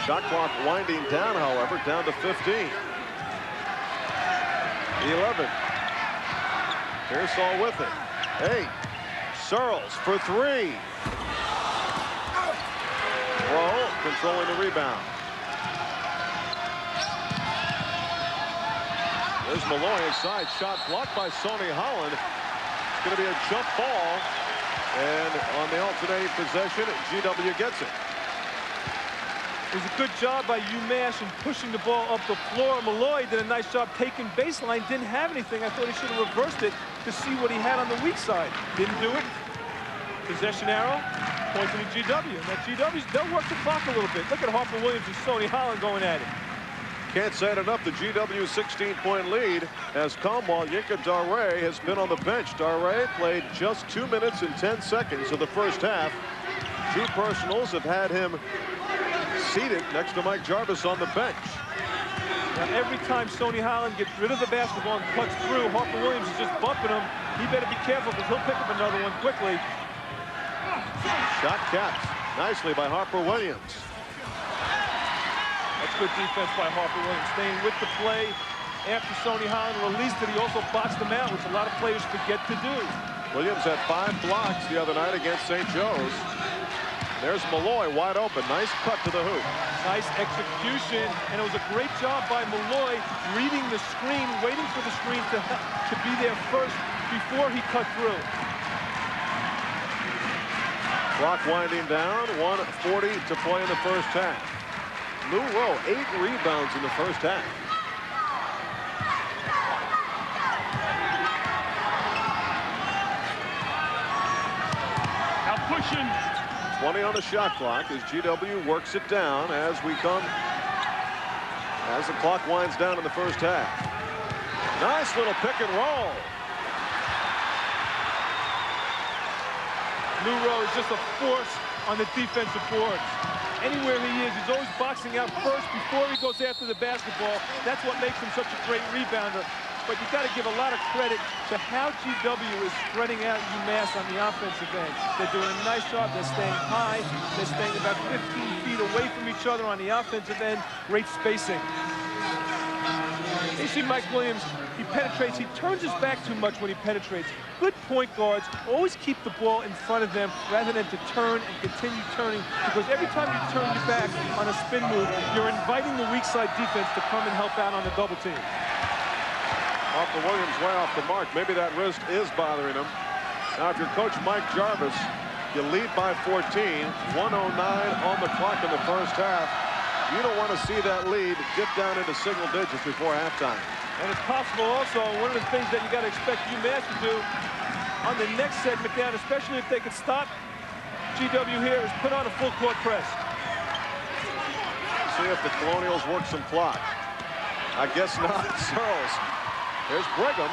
Shot clock winding down, however, down to 15. 11. Pearsall with it. 8. Searles for 3. Rowe controlling the rebound. There's Malloy inside. Shot blocked by Sonny Holland. It's going to be a jump ball. And on the alternating possession, GW gets it. It was a good job by UMass in pushing the ball up the floor. Malloy did a nice job taking baseline. Didn't have anything. I thought he should have reversed it to see what he had on the weak side. Didn't do it. Possession arrow. Pointing to GW. And that GW's, they'll work the clock a little bit. Look at Harper Williams and Sonny Holland going at it. Can't say it enough. The GW 16-point lead has come while Yinka Daré has been on the bench. Daré played just 2 minutes and 10 seconds of the first half. 2 personals have had him seated next to Mike Jarvis on the bench. Now, every time Sonny Holland gets rid of the basketball and cuts through, Harper Williams is just bumping him. He better be careful because he'll pick up another one quickly. Shot capped nicely by Harper Williams. That's good defense by Harper Williams, staying with the play. After Sonny Holland released it, he also boxed him out, which a lot of players forget to do. Williams had 5 blocks the other night against St. Joe's. There's Malloy wide open. Nice cut to the hoop. Nice execution, and it was a great job by Malloy reading the screen, waiting for the screen to be there first before he cut through. Clock winding down, 1:40 to play in the first half. Lou Rowe, 8 rebounds in the first half. Now pushing. 20 on the shot clock as GW works it down as the clock winds down in the first half. Nice little pick and roll. Lou Rowe is just a force on the defensive boards. Anywhere he is, he's always boxing out first before he goes after the basketball. That's what makes him such a great rebounder. But you've got to give a lot of credit to how GW is spreading out UMass on the offensive end. They're doing a nice job. They're staying high. They're staying about 15 feet away from each other on the offensive end. Great spacing. You see Mike Williams, he penetrates. He turns his back too much when he penetrates. Good point guards always keep the ball in front of them rather than to turn and continue turning, because every time you turn your back on a spin move, you're inviting the weak side defense to come and help out on the double team. Harper Williams way off the mark. Maybe that wrist is bothering him. Now, if you're Coach Mike Jarvis, you lead by 14. 1:09 on the clock in the first half. You don't want to see that lead dip down into single digits before halftime. And it's possible also, one of the things that you got to expect UMass to do on the next segment down, especially if they can stop GW here, is put on a full court press. See if the Colonials work some clock. I guess not. Searles. Here's Brigham.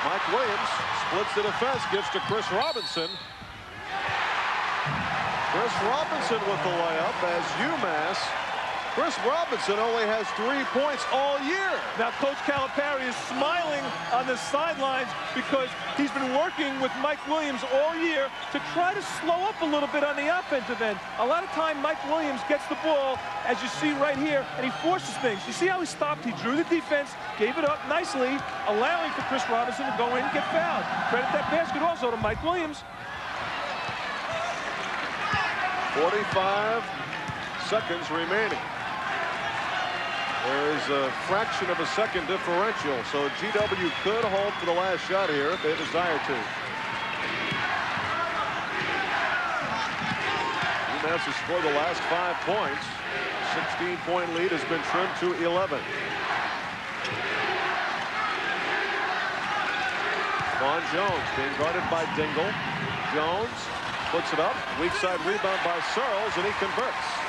Mike Williams splits the defense, gives to Chris Robinson. Chris Robinson with the layup as UMass. Chris Robinson only has 3 points all year. Now, Coach Calipari is smiling on the sidelines because he's been working with Mike Williams all year to try to slow up a little bit on the offensive end. A lot of time, Mike Williams gets the ball, as you see right here, and he forces things. You see how he stopped? He drew the defense, gave it up nicely, allowing for Chris Robinson to go in and get fouled. Credit that basket also to Mike Williams. 45 seconds remaining. There is a fraction of a second differential, so GW could hold for the last shot here if they desire to. UMass has scored the last 5 points. 16-point lead has been trimmed to 11. Vaughn Jones being guarded by Dingle. Jones puts it up. Weak side rebound by Searles, and he converts.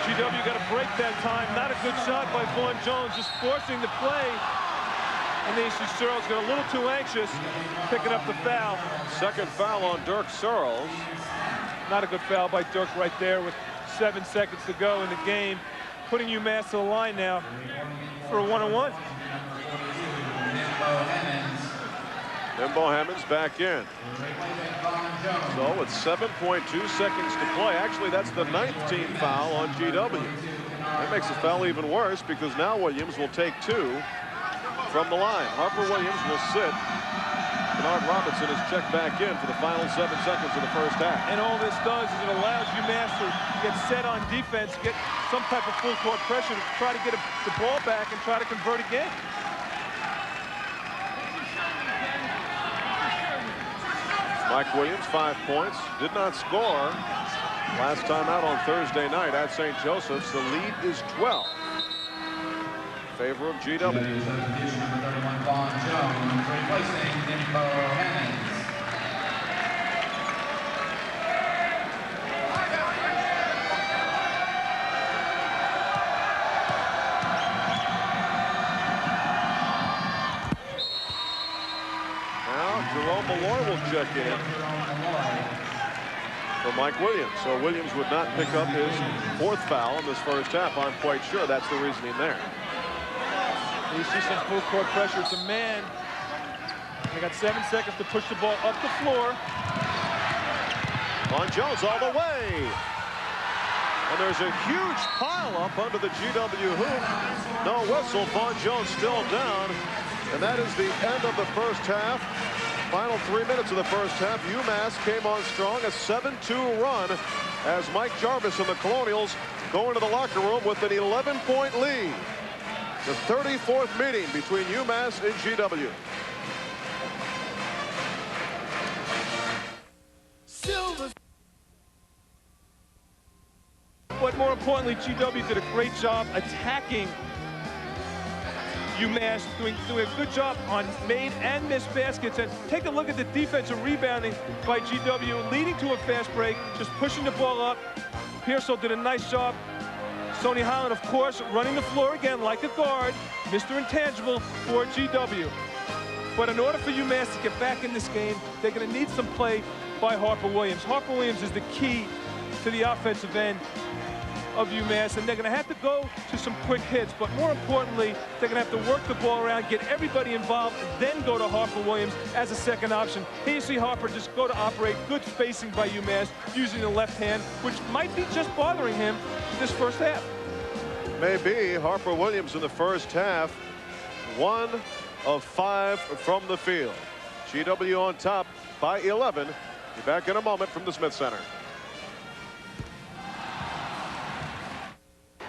GW got a break that time. Not a good shot by Vaughn Jones, just forcing the play. And then you see Searles got a little too anxious, picking up the foul. Second foul on Dirk Searles. Not a good foul by Dirk right there with 7 seconds to go in the game. Putting UMass to the line now for a 1-on-1. Bimbo Hammonds back in. So with 7.2 seconds to play, actually that's the 9th team foul on GW. That makes the foul even worse because now Williams will take 2 from the line. Harper Williams will sit. Bernard Robinson is checked back in for the final 7 seconds of the first half. And all this does is it allows UMass to get set on defense, get some type of full court pressure to try to get the ball back and try to convert again. Mike Williams, 5 points, did not score last time out on Thursday night at St. Joseph's. The lead is 12 in favor of GW. Jerome Malloy will check in for Mike Williams. So Williams would not pick up his 4th foul in this first half. I'm quite sure that's the reasoning there. You see some full court pressure. It's a man. They got 7 seconds to push the ball up the floor. Vaughn Jones all the way. And there's a huge pile up under the GW hoop. No whistle. Vaughn Jones still down. And that is the end of the first half. Final 3 minutes of the first half. UMass came on strong, a 7-2 run as Mike Jarvis and the Colonials go into the locker room with an 11-point lead. The 34th meeting between UMass and GW. But more importantly, GW did a great job attacking UMass, doing a good job on made and missed baskets. And take a look at the defensive rebounding by GW, leading to a fast break, just pushing the ball up. Pearsall did a nice job. Sonny Holland, of course, running the floor again like a guard, Mr. Intangible for GW. But in order for UMass to get back in this game, they're going to need some play by Harper Williams. Harper Williams is the key to the offensive end of UMass, and they're going to have to go to some quick hits, but more importantly, they're going to have to work the ball around, get everybody involved, then go to Harper Williams as a second option. Here you see Harper just go to operate. Good spacing by UMass, using the left hand, which might be just bothering him this first half. Maybe. Harper Williams in the first half, 1 of 5 from the field. GW on top by 11. Be back in a moment from the Smith Center.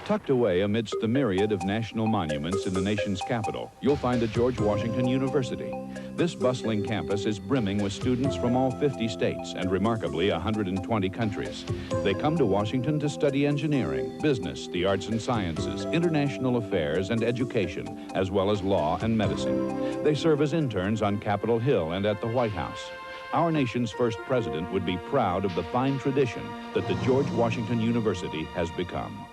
Tucked away amidst the myriad of national monuments in the nation's capital, you'll find the George Washington University. This bustling campus is brimming with students from all 50 states and, remarkably, 120 countries. They come to Washington to study engineering, business, the arts and sciences, international affairs, and education, as well as law and medicine. They serve as interns on Capitol Hill and at the White House. Our nation's first president would be proud of the fine tradition that the George Washington University has become.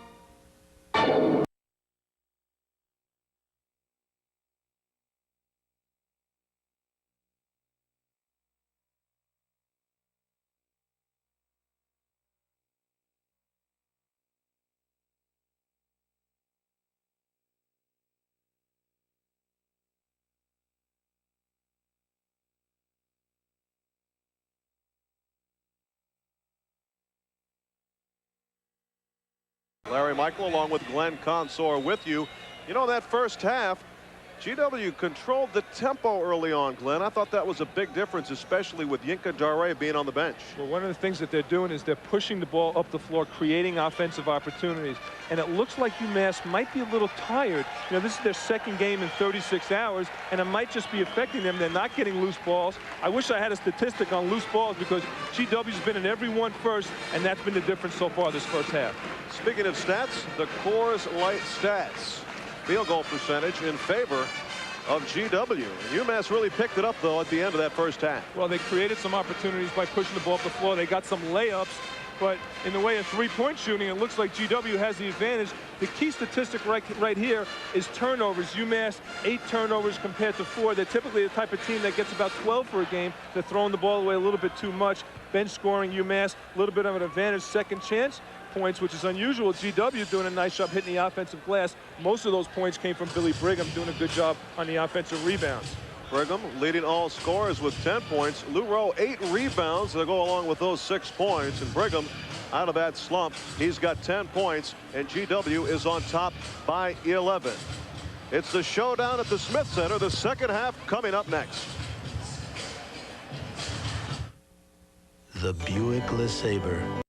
Larry Michael along with Glenn Consor with you. You know, in that first half, GW controlled the tempo early on, Glenn. I thought that was a big difference, especially with Yinka Dare being on the bench. Well, one of the things that they're doing is they're pushing the ball up the floor, creating offensive opportunities. And it looks like UMass might be a little tired. You know, this is their second game in 36 hours, and it might just be affecting them. They're not getting loose balls. I wish I had a statistic on loose balls because GW's been in every one first, and that's been the difference so far this first half. Speaking of stats, the Coors Light stats. Field goal percentage in favor of GW. UMass really picked it up, though, at the end of that first half. Well, they created some opportunities by pushing the ball up the floor. They got some layups, but in the way of three-point shooting, it looks like GW has the advantage. The key statistic right here is turnovers. UMass, 8 turnovers compared to 4. They're typically the type of team that gets about 12 for a game. They're throwing the ball away a little bit too much. Bench scoring, UMass, a little bit of an advantage. Second chance points, which is unusual. GW doing a nice job hitting the offensive glass. Most of those points came from Billy Brigham doing a good job on the offensive rebounds. Brigham leading all scorers with 10 points. Lou Rowe 8 rebounds to go along with those 6 points. And Brigham out of that slump. He's got 10 points. And GW is on top by 11. It's the showdown at the Smith Center. The second half coming up next. The Buick LeSabre.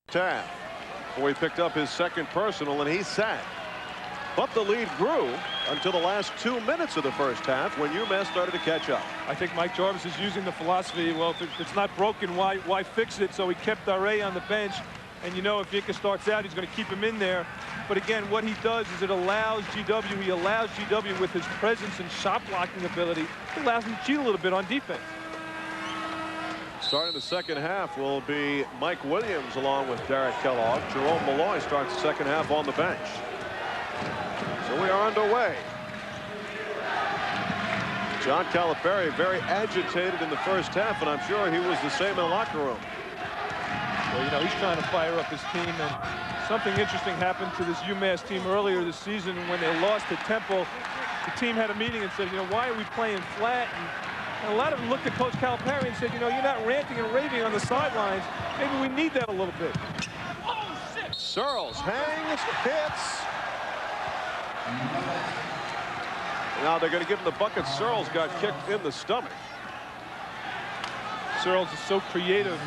Taft, before he picked up his second personal, and he sat. But the lead grew until the last 2 minutes of the first half when UMass started to catch up. I think Mike Jarvis is using the philosophy, well, if it's not broken, why fix it? So he kept Dare on the bench. And you know, if Yinka starts out, he's going to keep him in there. But again, what he does is it allows GW, he allows GW with his presence and shot blocking ability, it allows him to cheat a little bit on defense. Starting the second half will be Mike Williams along with Derek Kellogg. Jerome Malloy starts the second half on the bench. So we are underway. John Calipari very agitated in the first half, and I'm sure he was the same in the locker room. Well, you know, he's trying to fire up his team, and something interesting happened to this UMass team earlier this season when they lost to Temple. The team had a meeting and said, you know, why are we playing flat? And a lot of them looked at Coach Calipari and said, you know, you're not ranting and raving on the sidelines. Maybe we need that a little bit. Searles hangs, hits. Now they're going to give him the bucket. Searles got kicked in the stomach. Searles is so creative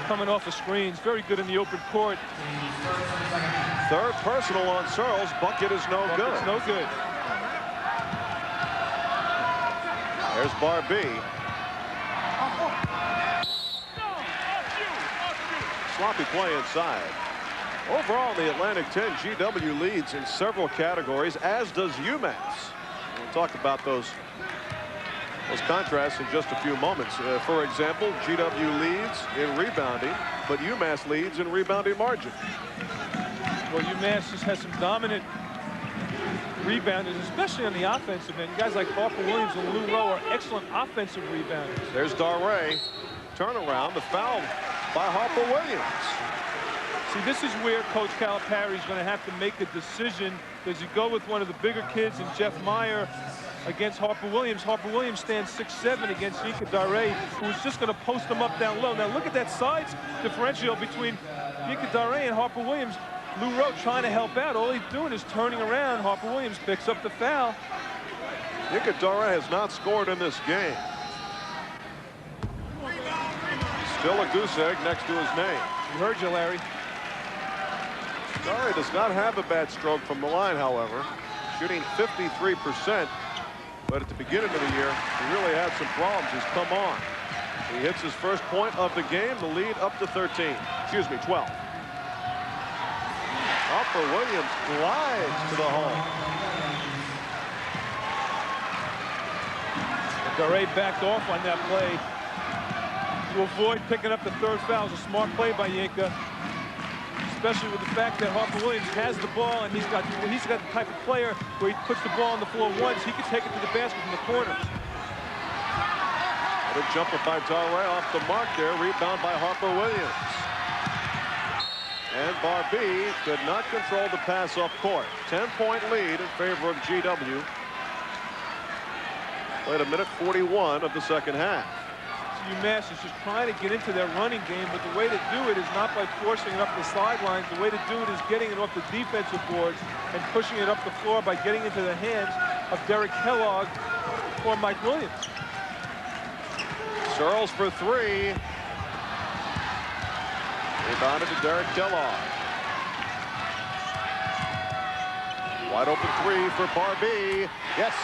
coming off of screens. Very good in the open court. Third personal on Searles. Bucket is no good. It's no good. There's Barbee. Sloppy play inside. Overall, the Atlantic 10, GW leads in several categories, as does UMass. We'll talk about those contrasts in just a few moments. For example, GW leads in rebounding, but UMass leads in rebounding margin. Well, UMass just has some dominant rebounders, especially on the offensive end. Guys like Harper Williams and Lou Rowe are excellent offensive rebounders. There's Dare. Turnaround, the foul by Harper Williams. See, this is where Coach Calipari is going to have to make a decision. Does he go with one of the bigger kids and Jeff Meyer against Harper Williams? Harper Williams stands 6'7" against Yinka Dare, who's just going to post him up down low. Now look at that size differential between Yinka Dare and Harper Williams. Lou Rowe trying to help out. All he's doing is turning around. Harper Williams picks up the foul. Yinka Dare has not scored in this game. Still a goose egg next to his name. We heard you, Larry. Dare does not have a bad stroke from the line, however. Shooting 53%. But at the beginning of the year, he really had some problems. He's come on. He hits his first point of the game. The lead up to 13. Excuse me, 12. Harper Williams glides to the hole. Dare backed off on that play to avoid picking up the third foul. It was a smart play by Yinka, especially with the fact that Harper Williams has the ball, and he's got the type of player where he puts the ball on the floor once, he can take it to the basket from the corners. Good jumper by Dare off the mark there. Rebound by Harper Williams. And Barbee could not control the pass up court. 10-point lead in favor of GW. Played a minute 41 of the second half. UMass is just trying to get into their running game, but the way to do it is not by forcing it up the sidelines. The way to do it is getting it off the defensive boards and pushing it up the floor by getting into the hands of Derek Kellogg or Mike Williams. Searles for three. Rebounded to Derek Kellogg. Wide open three for Barbee. Yes.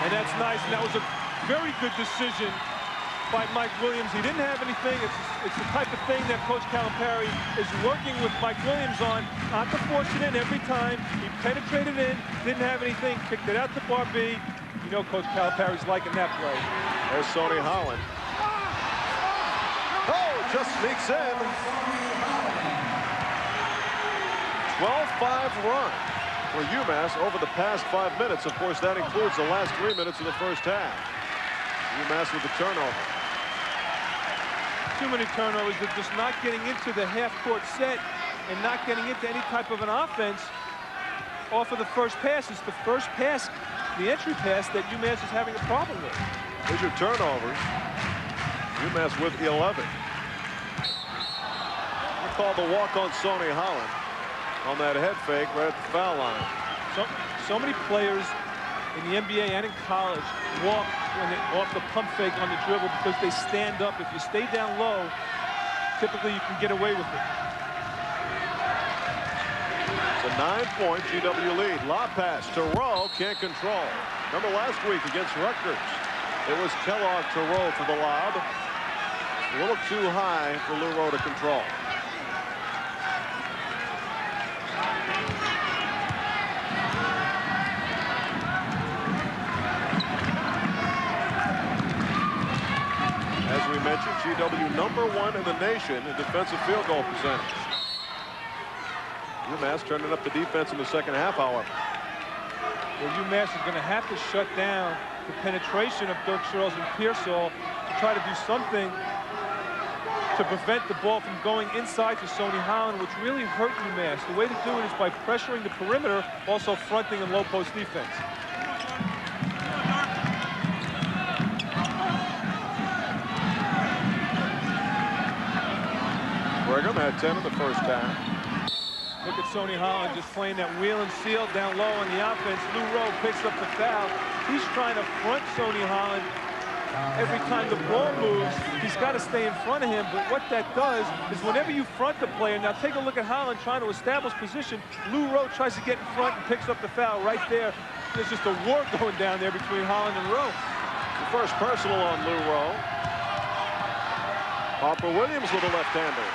And that's nice. And that was a very good decision by Mike Williams. He didn't have anything. It's the type of thing that Coach Calipari is working with Mike Williams on, not to force it in every time. He penetrated in, didn't have anything, kicked it out to Barbee. You know Coach Calipari's liking that play. There's Sonny Holland. Oh, just sneaks in. 12-5 run for UMass over the past 5 minutes. Of course, that includes the last 3 minutes of the first half. UMass with the turnover. Too many turnovers. They're just not getting into the half-court set and not getting into any type of an offense off of the first pass. It's the first pass, the entry pass, that UMass is having a problem with. Here's your turnovers. UMass with 11. We call the walk on Sonny Holland on that head fake right at the foul line. So many players in the NBA and in college walk when they off the pump fake on the dribble because they stand up. If you stay down low, typically you can get away with it. It's a 9-point GW lead. Lob pass to Rowe, can't control. Remember last week against Rutgers, it was Kellogg to Rowe for the lob. A little too high for Lou Rowe to control. As we mentioned, GW #1 in the nation in defensive field goal percentage. UMass turning up the defense in the second half, however. Well, UMass is going to have to shut down the penetration of Dirk Charles and Pearsall to try to do something to prevent the ball from going inside to Sonny Holland, which really hurt UMass. The way to do it is by pressuring the perimeter, also fronting and low post defense. Brigham had 10 in the first half. Look at Sonny Holland just playing that wheel and seal down low on the offense. Lou Rowe picks up the foul. He's trying to front Sonny Holland. Every time the ball moves, he's got to stay in front of him. But what that does is whenever you front the player, now take a look at Holland trying to establish position. Lou Rowe tries to get in front and picks up the foul right there. There's just a war going down there between Holland and Rowe. The first personal on Lou Rowe. Harper Williams with a left-hander.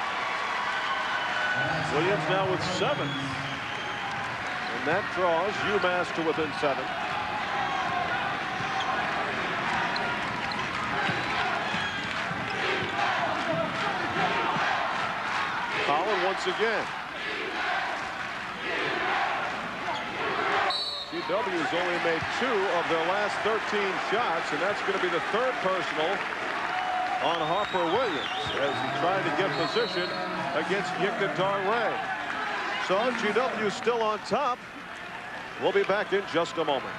Williams now with 7. And that draws UMass to within 7. Holland once again. GW's only made 2 of their last 13 shots, and that's going to be the 3rd personal on Harper Williams as he tried to get position against Yinka Ray. So GW still on top. We'll be back in just a moment.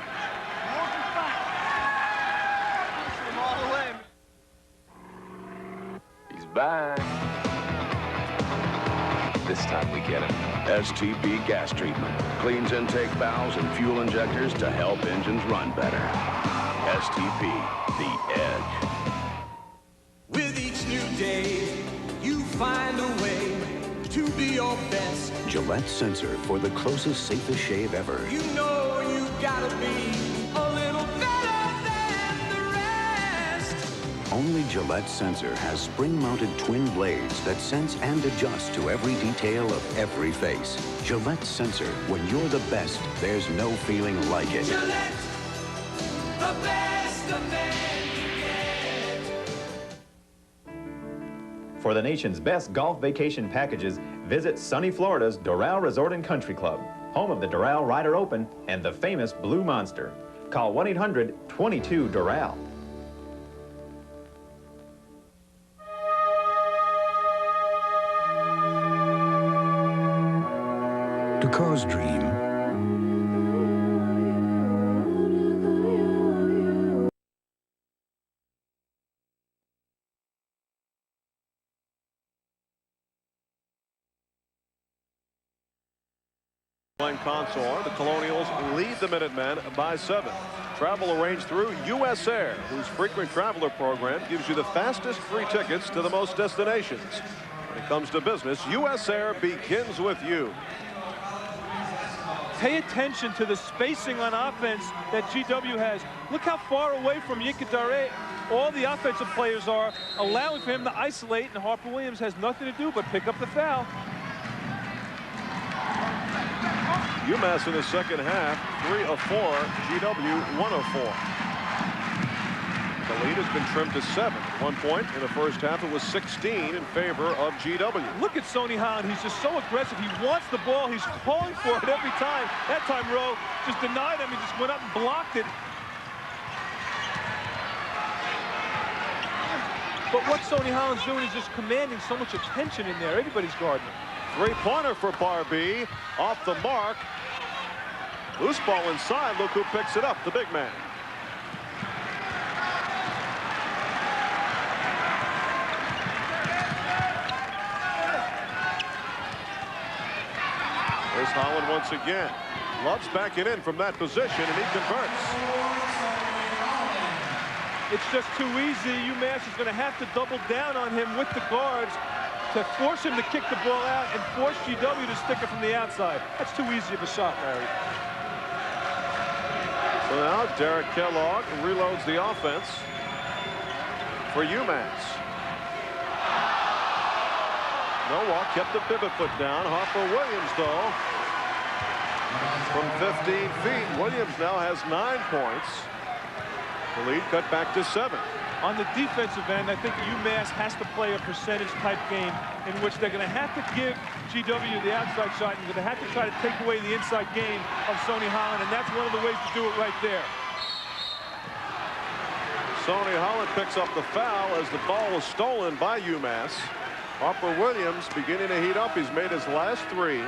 He's back. This time we get him. STP gas treatment cleans intake valves and fuel injectors to help engines run better. STP, the edge. With each new day, you find a way to be your best. Gillette Sensor for the closest, safest shave ever. You know you gotta be a little better than the rest. Only Gillette Sensor has spring-mounted twin blades that sense and adjust to every detail of every face. Gillette Sensor, when you're the best, there's no feeling like it. Gillette, the best a man can get. For the nation's best golf vacation packages, visit sunny Florida's Doral Resort and Country Club, home of the Doral Ryder Open and the famous Blue Monster. Call 1-800-22-DORAL. To cause dream. Consort, the Colonials lead the Minutemen by 7. Travel arranged through US Air, whose frequent traveler program gives you the fastest free tickets to the most destinations. When it comes to business, US Air begins with you. Pay attention to the spacing on offense that GW has. Look how far away from Yinkadare all the offensive players are, allowing for him to isolate, and Harper Williams has nothing to do but pick up the foul. UMass in the second half, 3 of 4, GW 1 of 4. The lead has been trimmed to 7. At one point in the first half, it was 16 in favor of GW. Look at Sonny Holland. He's just so aggressive. He wants the ball. He's calling for it every time. That time, Rowe just denied him. He just went up and blocked it. But what Sonny Holland's doing is just commanding so much attention in there. Everybody's guarding him. Three-pointer for Barbee. Off the mark. Loose ball inside. Look who picks it up, the big man. There's Holland once again. Loves backing in from that position, and he converts. It's just too easy. UMass is going to have to double down on him with the guards to force him to kick the ball out and force GW to stick it from the outside. That's too easy of a shot, Larry. So now Derek Kellogg reloads the offense for UMass. Nowak kept the pivot foot down. Harper Williams, though, from 15 feet. Williams now has 9 points. The lead cut back to 7. On the defensive end, I think UMass has to play a percentage-type game in which they're going to have to give GW the outside shot, and they're going to have to try to take away the inside game of Sonny Holland, and that's one of the ways to do it right there. Sonny Holland picks up the foul as the ball was stolen by UMass. Harper Williams beginning to heat up. He's made his last 3.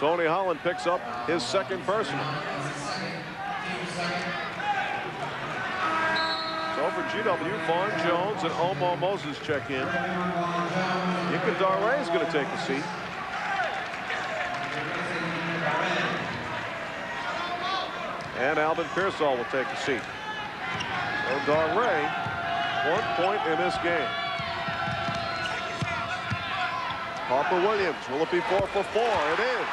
Sonny Holland picks up his second personal. So for GW, Vaughn Jones and Omo Moses check in. Yinkadare is going to take a seat. And Alvin Pearsall will take a seat. So Dare, 1 point in this game. Harper Williams, will it be 4 for 4? It is.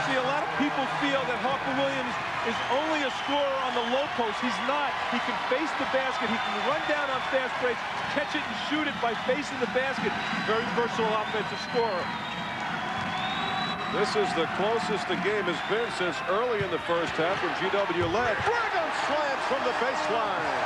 See, a lot of people feel that Harper Williams is only a scorer on the low post. He's not. He can face the basket. He can run down on fast breaks, catch it and shoot it by facing the basket. Very versatile offensive scorer. This is the closest the game has been since early in the first half when GW led. Brigham slams from the baseline.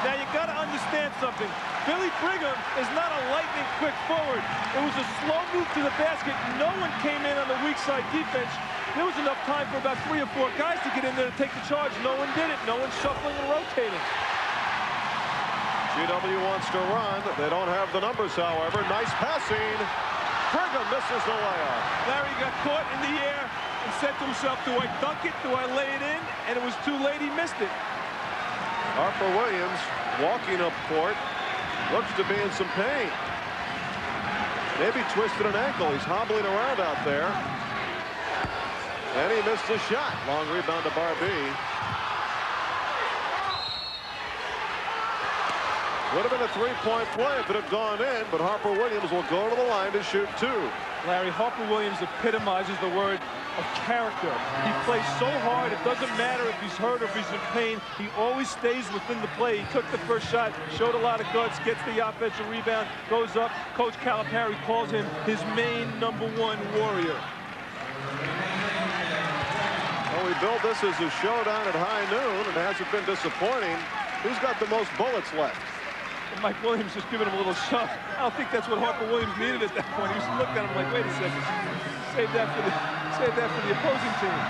Now you got to understand something. Billy Brigham is not a lightning quick forward. It was a slow move to the basket. No one came in on the weak side defense. There was enough time for about 3 or 4 guys to get in there to take the charge. No one did it. No one shuffling and rotating. GW wants to run. They don't have the numbers, however. Nice passing. Brigham misses the layup. Larry got caught in the air and said to himself, do I dunk it? Do I lay it in? And it was too late. He missed it. Harper Williams walking up court. Looks to be in some pain. Maybe twisted an ankle. He's hobbling around out there. And he missed a shot. Long rebound to Barbee. Would have been a 3-point play if it had gone in, but Harper Williams will go to the line to shoot 2. Larry, Harper Williams epitomizes the word of character. He plays so hard, it doesn't matter if he's hurt or if he's in pain. He always stays within the play. He took the first shot, showed a lot of guts, gets the offensive rebound, goes up. Coach Calipari calls him his main #1 warrior. Well, we built this as a showdown at high noon. It hasn't been disappointing. Who's got the most bullets left? And Mike Williams just giving him a little shove. I don't think that's what Harper Williams needed at that point. He just looked at him like, wait a second, save that for the opposing team.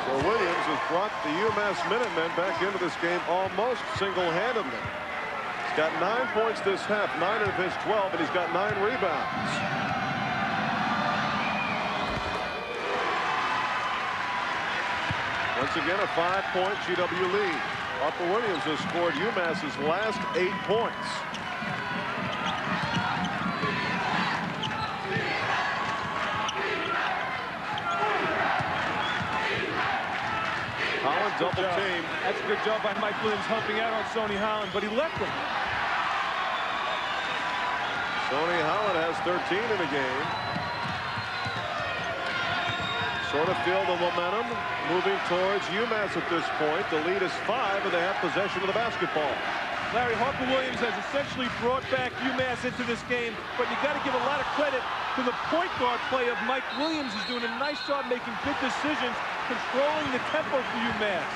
So Williams has brought the UMass Minutemen back into this game almost single-handedly. He's got 9 points this half, 9 of his 12, and he's got 9 rebounds. Once again, a 5-point GW lead. Harper Williams has scored UMass's last 8 points. Holland double team. That's a good job by Mike Williams helping out on Sonny Holland, but he left him. Sonny Holland has 13 in the game. Sort of feel the momentum moving towards UMass at this point. The lead is 5, and they have possession of the basketball. Larry, Harper Williams has essentially brought back UMass into this game, but you got to give a lot of credit to the point guard play of Mike Williams. He's doing a nice job making good decisions, controlling the tempo for UMass.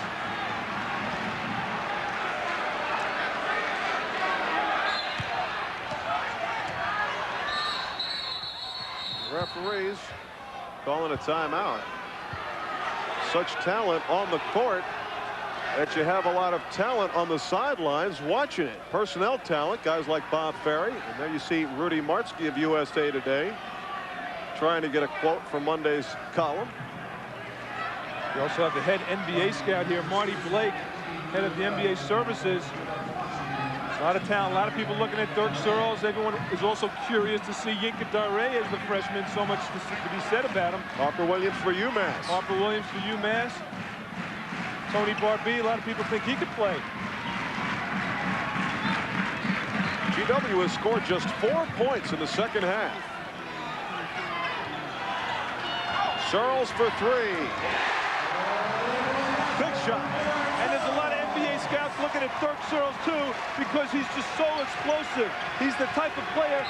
Referees calling a timeout. Such talent on the court that you have a lot of talent on the sidelines watching it. Personnel talent, guys like Bob Ferry. And there you see Rudy Martzke of USA Today trying to get a quote from Monday's column. You also have the head NBA scout here, Marty Blake, head of the NBA services. A lot of talent, a lot of people looking at Dirk Searles. Everyone is also curious to see Yinka Dare as the freshman. So much to be said about him. Harper Williams for UMass. Harper Williams for UMass. Tony Barbee, a lot of people think he could play. GW has scored just 4 points in the second half. Searles for 3. Big shot. And there's a lot of NBA scouts looking at Dirk Searles too, because he's just so explosive. He's the type of player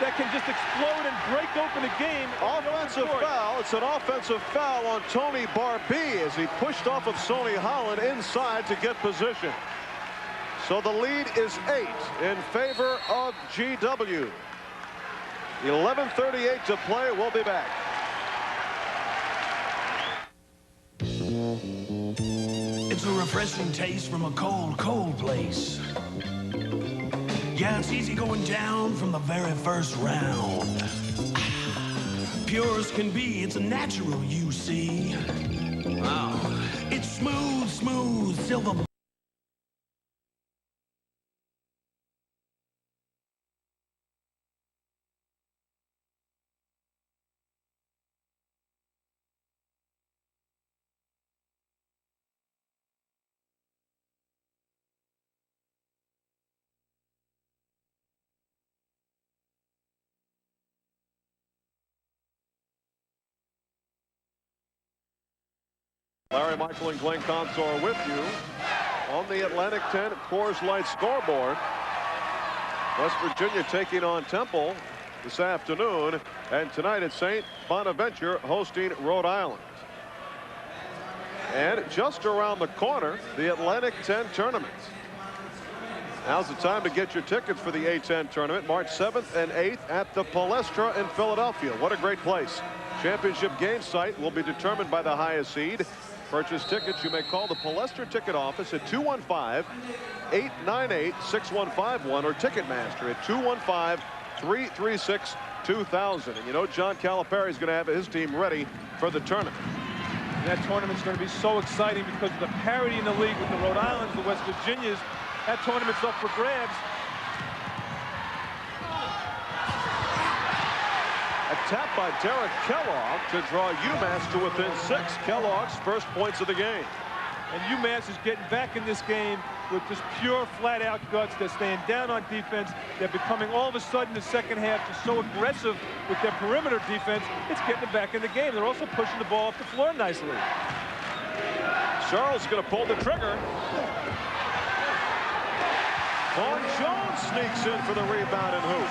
that can just explode and break open a game. Offensive foul. It's an offensive foul on Tony Barbee as he pushed off of Sonny Holland inside to get position. So the lead is 8 in favor of GW. 11:38 to play. We'll be back. It's a refreshing taste from a cold, cold place. Yeah, it's easy going down from the very first round. Pure as can be, it's a natural, you see. Oh, it's smooth, smooth, silver. Larry Michael and Glenn Consor with you on the Atlantic 10 Coors Light scoreboard. West Virginia taking on Temple this afternoon, and tonight at St. Bonaventure hosting Rhode Island. And just around the corner, the Atlantic 10 tournament. Now's the time to get your tickets for the A10 tournament, March 7th and 8th at the Palestra in Philadelphia. What a great place. Championship game site will be determined by the highest seed. Purchase tickets. You may call the Palestra ticket office at 215-898-6151 or Ticketmaster at 215-336-2000. And you know John Calipari is going to have his team ready for the tournament. And that tournament's going to be so exciting because of the parity in the league with the Rhode Islands, the West Virginias. That tournament's up for grabs. A tap by Derek Kellogg to draw UMass to within 6. Kellogg's first points of the game. And UMass is getting back in this game with just pure flat-out guts. They're staying down on defense. They're becoming all of a sudden the second half just so aggressive with their perimeter defense. It's getting them back in the game. They're also pushing the ball off the floor nicely. Charles is going to pull the trigger. Vaughn Jones sneaks in for the rebound and hoop.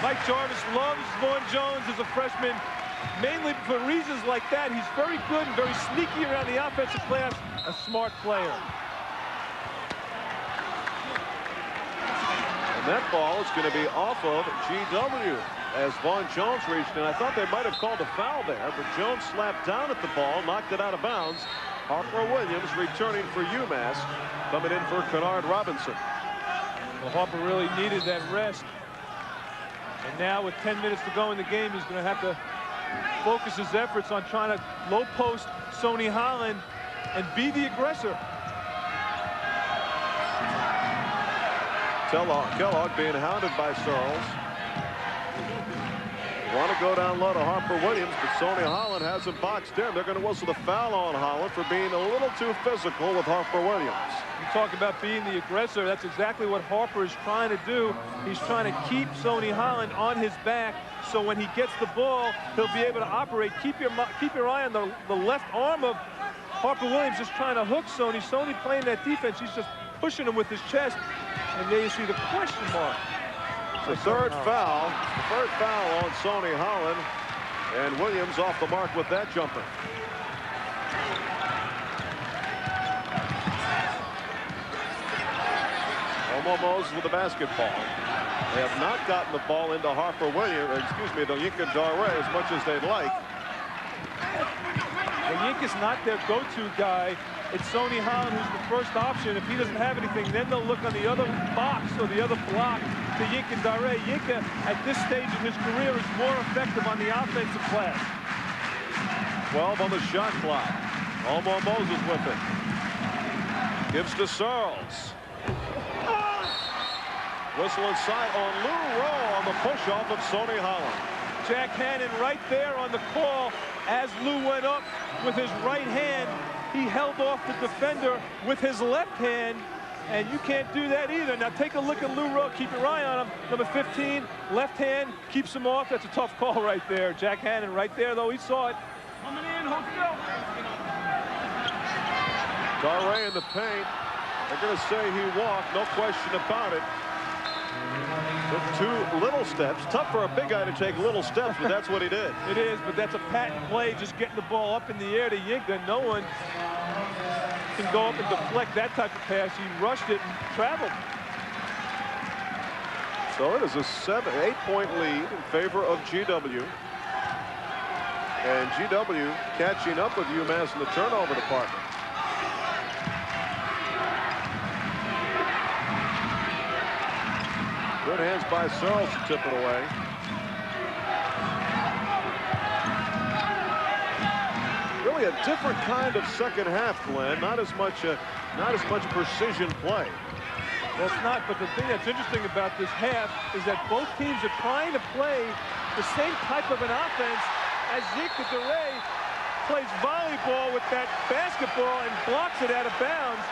Mike Jarvis loves Vaughn Jones as a freshman, mainly for reasons like that. He's very good and very sneaky around the offensive glass, a smart player. And that ball is going to be off of GW as Vaughn Jones reached in. I thought they might have called a foul there, but Jones slapped down at the ball, knocked it out of bounds. Harper Williams returning for UMass, coming in for Kennard Robinson. Well, Harper really needed that rest. And now with 10 minutes to go in the game, he's going to have to focus his efforts on trying to low post Sonny Holland and be the aggressor. Kellogg being hounded by Searles. Want to go down low to Harper Williams, but Sonny Holland has him boxed in. They're going to whistle the foul on Holland for being a little too physical with Harper Williams. You talk about being the aggressor. That's exactly what Harper is trying to do. He's trying to keep Sonny Holland on his back, so when he gets the ball, he'll be able to operate. Keep your eye on the left arm of Harper Williams, just trying to hook Sonny. Sonny playing that defense. He's just pushing him with his chest. And there you see the question mark. The third foul on Sonny Holland, and Williams off the mark with that jumper. Elmo Moses with the basketball. They have not gotten the ball into Harper Williams, to Yinka Dare as much as they'd like. Well, Yinka's not their go-to guy. It's Sonny Holland who's the first option. If he doesn't have anything, then they'll look on the other box or the other block to Yinka Dare. Yinka, at this stage in his career, is more effective on the offensive glass. 12 on the shot clock. Elmo Moses with it. Gives to Searles. Whistle inside on Lou Rowe on the push-off of Sonny Holland. Jack Hannon right there on the call as Lou went up with his right hand. He held off the defender with his left hand, and you can't do that either. Now take a look at Lou Rowe. Keep your eye on him. Number 15, left hand, keeps him off. That's a tough call right there. Jack Hannon right there, though. He saw it. Coming in, hold still. Dare in the paint. They're going to say he walked, no question about it. Took two little steps. Tough for a big guy to take little steps, but that's what he did. It is, but that's a patent play, just getting the ball up in the air to Yinka. No one can go up and deflect that type of pass. He rushed it and traveled. So it is a 8-point lead in favor of GW. And GW catching up with UMass in the turnover department. Good hands by Searles to tip it away. Really a different kind of second half, Glenn. Not as much precision play. Well, it's not, but the thing that's interesting about this half is that both teams are trying to play the same type of an offense as Yinka Dare plays volleyball with that basketball and blocks it out of bounds.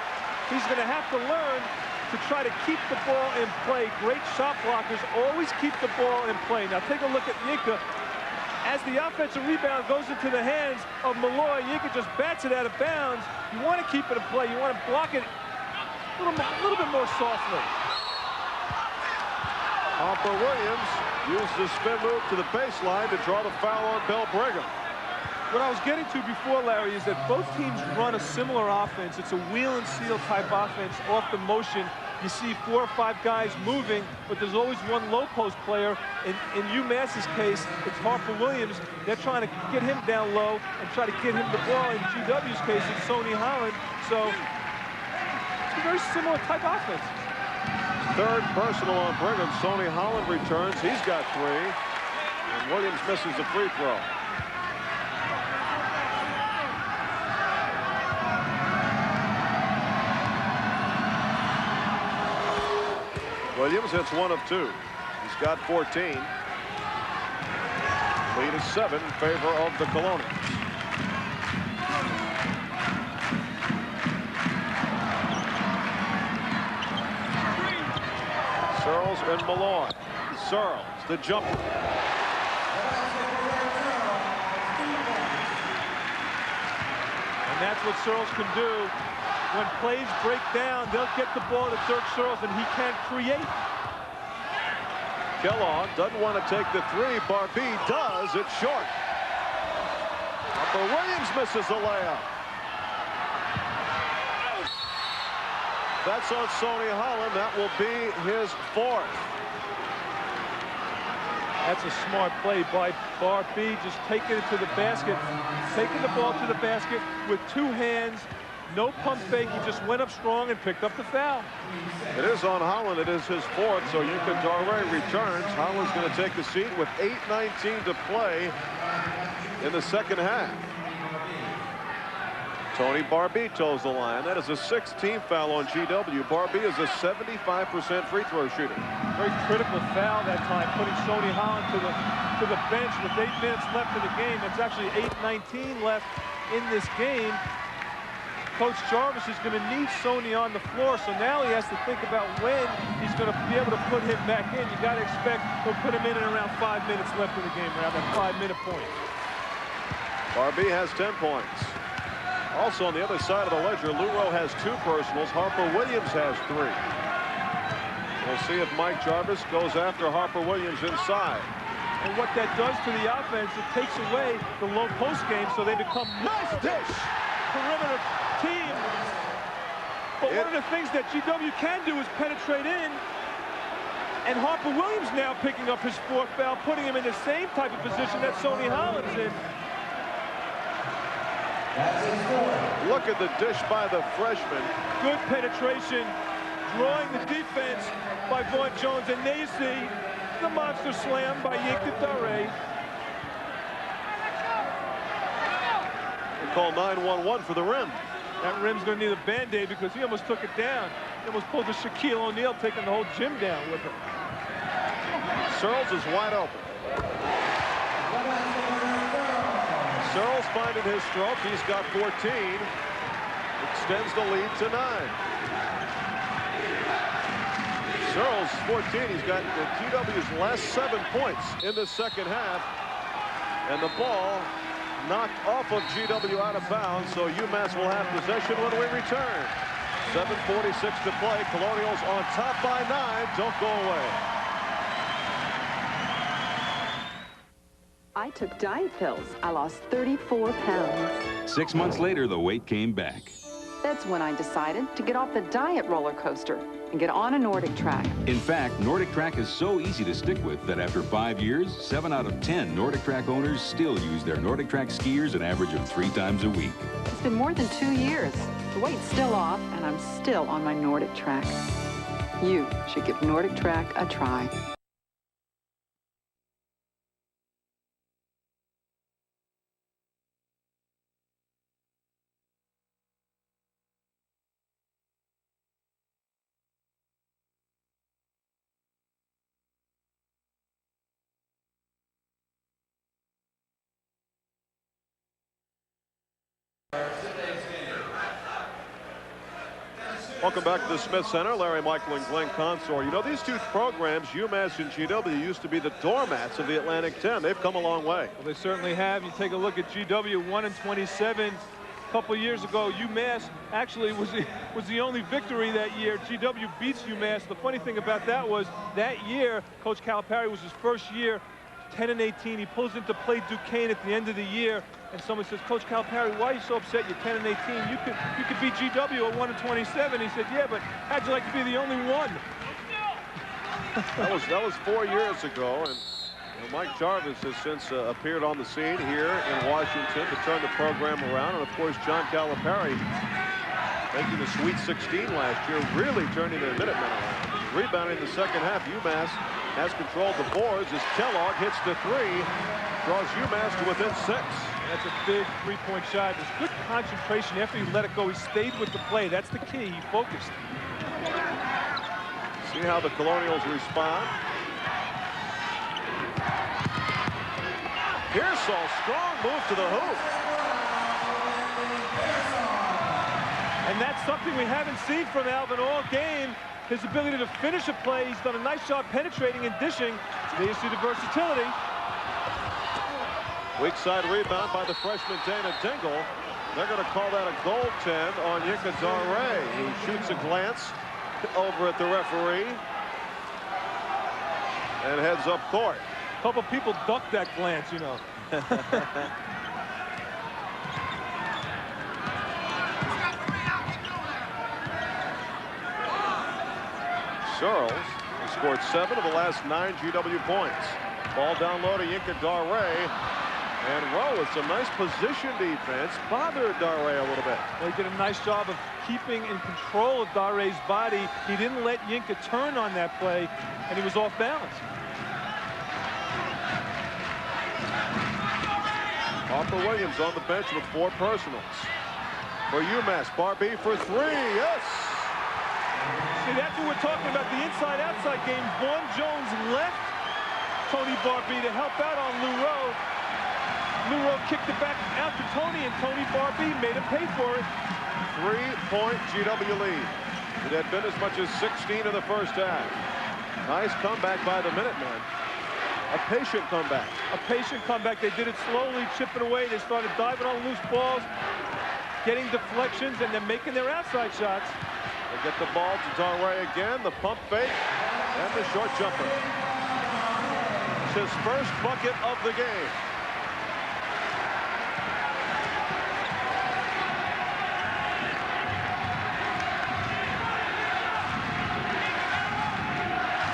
He's going to have to learn to try to keep the ball in play. Great shot blockers always keep the ball in play. Now take a look at Yinka. As the offensive rebound goes into the hands of Malloy, Yinka just bats it out of bounds. You want to keep it in play. You want to block it a little bit more softly. Harper Williams used the spin move to the baseline to draw the foul on Bell Brigham. What I was getting to before, Larry, is that both teams run a similar offense. It's a wheel and seal type offense off the motion. You see 4 or 5 guys moving, but there's always one low post player. In UMass's case, it's Harper Williams. They're trying to get him down low and try to get him the ball. In GW's case, it's Sonny Holland. So it's a very similar type offense. Third personal on Brigham. Sonny Holland returns. He's got 3. And Williams misses the free throw. Williams hits 1 of 2. He's got 14. Lead is 7 in favor of the Colonials. Searles and Malloy. Searles, the jumper. And that's what Searles can do. When plays break down, they'll get the ball to Dirk Searles, and he can create. Kellogg doesn't want to take the 3. Barbee does. It's short. Harper Williams misses the layup. That's on Sonny Holland. That will be his 4th. That's a smart play by Barbee, just taking it to the basket, taking the ball to the basket with 2 hands. No pump fake. He just went up strong and picked up the foul. It is on Holland. It is his 4th, so Yinka Dare returns. Holland's going to take the seat with 8:19 to play in the second half. Tony Barbee toes the line. That is a 16th foul on GW. Barbee is a 75% free throw shooter. Very critical foul that time, putting Sonny Holland to the bench with 8 minutes left in the game. That's actually 8:19 left in this game. Coach Jarvis is going to need Sonny on the floor, so now he has to think about when he's going to be able to put him back in. You got to expect he'll put him in around 5 minutes left in the game, around that 5-minute point. Barbee has 10 points. Also on the other side of the ledger, Luro has 2 personals. Harper Williams has 3. We'll see if Mike Jarvis goes after Harper Williams inside. And what that does to the offense, it takes away the low post game, so they become nice dish perimeter team. But one of the things that GW can do is penetrate in. And Harper Williams now picking up his 4th foul, putting him in the same type of position that Sonny Holland's in. Look at the dish by the freshman. Good penetration, drawing the defense by Vaughn Jones. And there you see the monster slam by Yinka Dare. They call 9-1-1 for the rim. That rim's going to need a Band-Aid because he almost took it down. He almost pulled a Shaquille O'Neal, taking the whole gym down with him. Searles is wide open. Searles finding his stroke. He's got 14. Extends the lead to 9. Searles 14. He's got GW's last 7 points in the second half. And the ball knocked off of GW out of bounds, so UMass will have possession when we return. 7:46 to play. Colonials on top by 9. Don't go away. I took diet pills. I lost 34 pounds. 6 months later, the weight came back. That's when I decided to get off the diet roller coaster and get on a Nordic Track. In fact, Nordic Track is so easy to stick with that after 5 years, 7 out of 10 Nordic Track owners still use their Nordic Track skiers an average of 3 times a week. It's been more than 2 years. The weight's still off, and I'm still on my Nordic Track. You should give Nordic Track a try. Welcome back to the Smith Center. Larry Michael and Glenn Consor. You know, these 2 programs, UMass and GW, used to be the doormats of the Atlantic 10. They've come a long way. Well, they certainly have. You take a look at GW, 1-27. A couple years ago, UMass actually was the only victory that year. GW beats UMass. The funny thing about that was that year, Coach Calipari was his first year, 10-18. He pulls into play Duquesne at the end of the year. And someone says, Coach Calipari, why are you so upset? You're 10-18. You could beat GW at 1-27. He said, yeah, but how'd you like to be the only one? That was 4 years ago, and Mike Jarvis has since appeared on the scene here in Washington to turn the program around. And of course, John Calipari making the Sweet 16 last year, really turning their Minutemen around. Rebounding the second half, UMass has controlled the boards as Kellogg hits the 3, draws UMass to within 6. That's a big 3-point shot. There's good concentration after he let it go. He stayed with the play. That's the key. He focused. See how the Colonials respond. Pearsall, strong move to the hoop. And that's something we haven't seen from Alvin all game. His ability to finish a play. He's done a nice job penetrating and dishing. There you see the versatility. Weak side rebound by the freshman Dana Dingle. They're going to call that a goaltend on Yinka Dare, who shoots a glance over at the referee and heads up court. A couple people ducked that glance, you know. Searles has scored 7 of the last 9 GW points. Ball down low to Yinka Dare. And Rowe with some nice position defense bothered Dare a little bit. Well, he did a nice job of keeping in control of Dare's body. He didn't let Yinka turn on that play, and he was off balance. Harper Williams on the bench with 4 personals. for UMass. Barbee for three. Yes. See, that's what we're talking about, the inside-outside game. Vaughn Jones left Tony Barbee to help out on Lou Rowe. Lou Rowe kicked it back out to Tony, and Tony Barbee made him pay for it. 3-point GW lead. It had been as much as 16 in the first half. Nice comeback by the Minutemen. A patient comeback. A patient comeback. They did it slowly, chipping away. They started diving on loose balls, getting deflections, and then making their outside shots. They get the ball to Darray again. The pump fake and the short jumper. It's his first bucket of the game.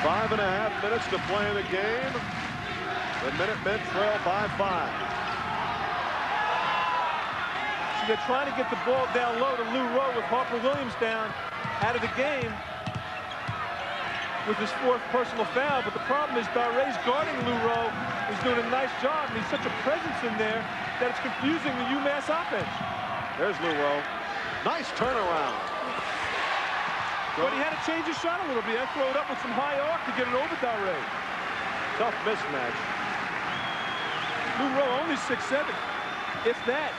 Five and a half minutes to play in the game. The Minutemen trail by 5. So they're trying to get the ball down low to Lou Rowe with Harper Williams down out of the game with his 4th personal foul. But the problem is Darray's guarding Lou Rowe. He's doing a nice job, and he's such a presence in there that it's confusing the UMass offense. There's Lou Rowe. Nice turnaround. But he had to change his shot a little bit. He had to throw it up with some high arc to get it over Darray. Tough mismatch. Lou Rowe only 6'7", if that.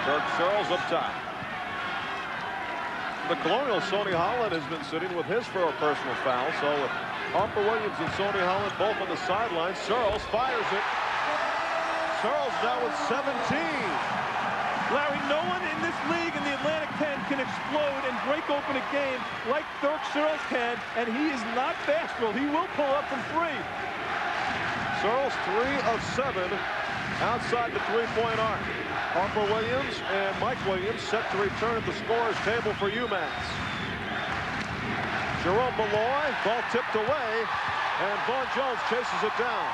Doug Searles up top. The Colonial, Sonny Holland, has been sitting with his for a personal foul. So with Harper Williams and Sonny Holland both on the sidelines, Searles fires it. Searles now with 17. Larry, no one in this league in the Atlantic 10 can explode and break open a game like Dirk Searles can, and he is not bashful. He will pull up from 3. Searles 3 of 7 outside the 3-point arc. Harper Williams and Mike Williams set to return at the scorer's table for UMass. Jerome Malloy, ball tipped away, and Vaughn Jones chases it down.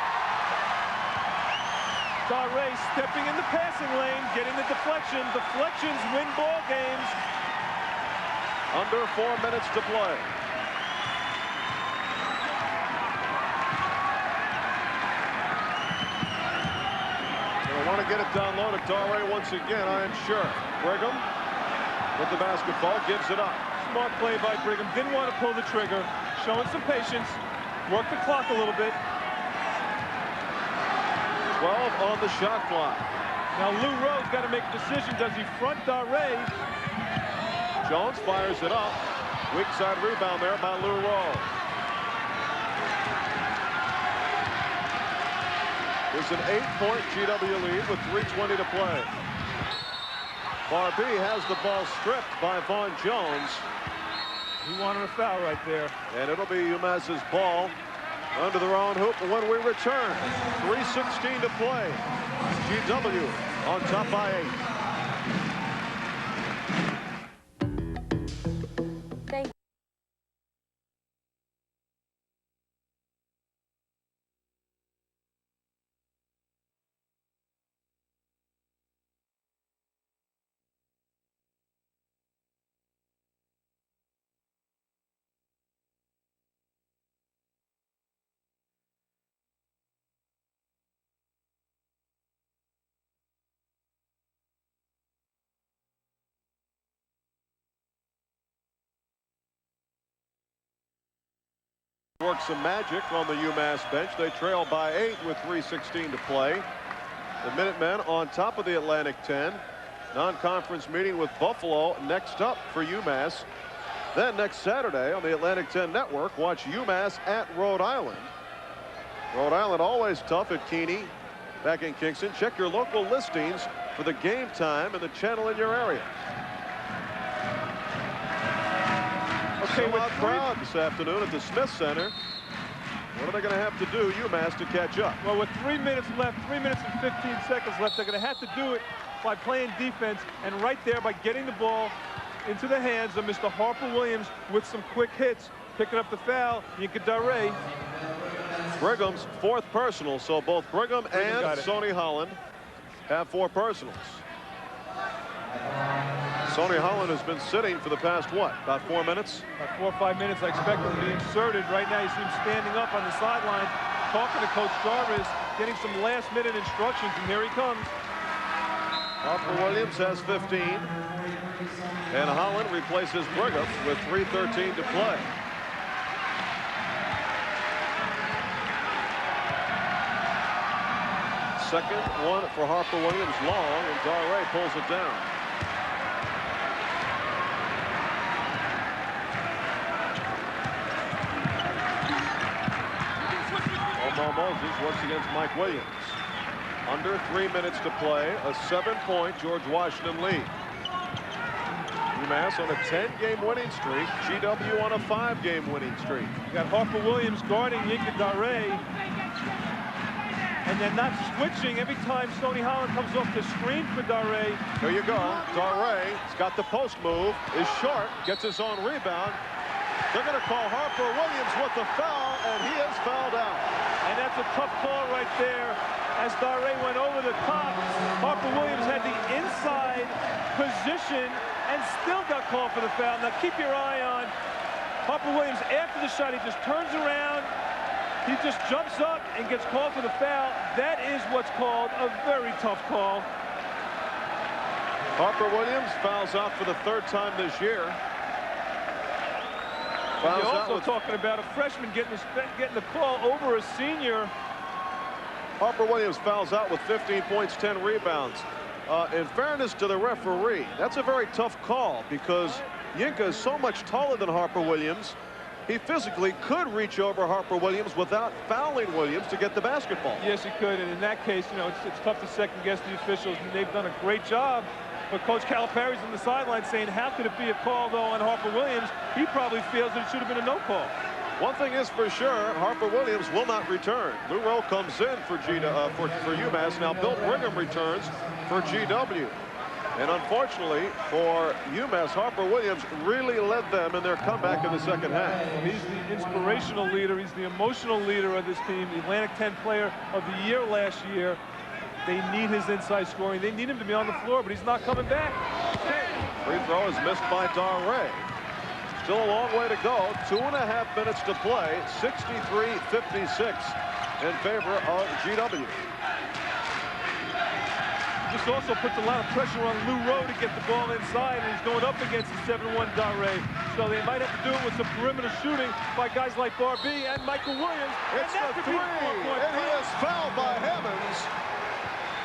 Darray stepping in the passing lane, getting the deflection. Deflections win ball games. Under 4 minutes to play. They want to get it down low to Darray once again, I am sure. Brigham with the basketball, gives it up. Smart play by Brigham. Didn't want to pull the trigger. Showing some patience. Work the clock a little bit. 12 on the shot clock. Now Lou Rowe's got to make a decision. Does he front Darray? Jones fires it up. Weak side rebound there by Lou Rowe. There's an 8-point GW lead with 3:20 to play. Barbee has the ball stripped by Vaughn Jones. He wanted a foul right there. And it'll be UMass's ball under their own hoop when we return. 3:16 to play. GW on top by 8. Work some magic on the UMass bench. They trail by 8 with 3:16 to play. The Minutemen on top of the Atlantic 10. Non-conference meeting with Buffalo next up for UMass. Then next Saturday on the Atlantic 10 network, watch UMass at Rhode Island. Rhode Island always tough at Keeney back in Kingston. Check your local listings for the game time and the channel in your area. Okay, with crowd this afternoon at the Smith Center. What are they going to have to do, UMass, to catch up? Well, with 3 minutes left, 3 minutes and 15 seconds left, they're going to have to do it by playing defense, and right there by getting the ball into the hands of Mr. Harper Williams with some quick hits, picking up the foul. Yinka Darray. Brigham's 4th personal, so both Brigham and Sonny Holland have 4 personals. Sonny Holland has been sitting for the past, what, about 4 minutes? About 4 or 5 minutes. I expect him to be inserted. Right now, you see him standing up on the sideline. talking to Coach Jarvis, getting some last-minute instructions, and here he comes. Harper Williams has 15. And Holland replaces Brigham with 3:13 to play. Second one for Harper Williams, long, and Darray pulls it down. Omo Moses works against Mike Williams. Under 3 minutes to play, a 7-point George Washington lead. UMass on a 10-game winning streak. GW on a 5-game winning streak. You got Harper Williams guarding Yinka Darray. And then not switching every time Stoney Holland comes off the screen for Darray. There you go. Darray's got the post move, is short, gets his own rebound. They're going to call Harper Williams with the foul, and he is fouled out. And that's a tough call right there. As Darray went over the top, Harper Williams had the inside position and still got called for the foul. Now keep your eye on Harper Williams after the shot. He just turns around. He just jumps up and gets called for the foul. That is what's called a very tough call. Harper Williams fouls out for the 3rd time this year. You're also talking about a freshman getting the call over a senior. Harper Williams fouls out with 15 points, 10 rebounds. In fairness to the referee, that's a very tough call because Yinka is so much taller than Harper Williams. He physically could reach over Harper Williams without fouling Williams to get the basketball. Yes, he could, and in that case, you know, it's tough to second-guess the officials, and they've done a great job. But Coach Calipari's on the sideline saying, how could it be a call, though, on Harper Williams? He probably feels that it should have been a no call. One thing is for sure, Harper Williams will not return. Lou Rowe comes in for UMass. Now Bill Brigham returns for GW. And unfortunately for UMass, Harper Williams really led them in their comeback in the second half. He's the inspirational leader. He's the emotional leader of this team. The Atlantic 10 Player of the Year last year. They need his inside scoring. They need him to be on the floor, but he's not coming back. Free throw is missed by Darray. Still a long way to go. 2.5 minutes to play. 63-56 in favor of GW. This also puts a lot of pressure on Lou Rowe to get the ball inside, and he's going up against the 7-1 Darray. So they might have to do it with some perimeter shooting by guys like Barbee and Michael Williams. It's the 3, and he is fouled by Hammonds.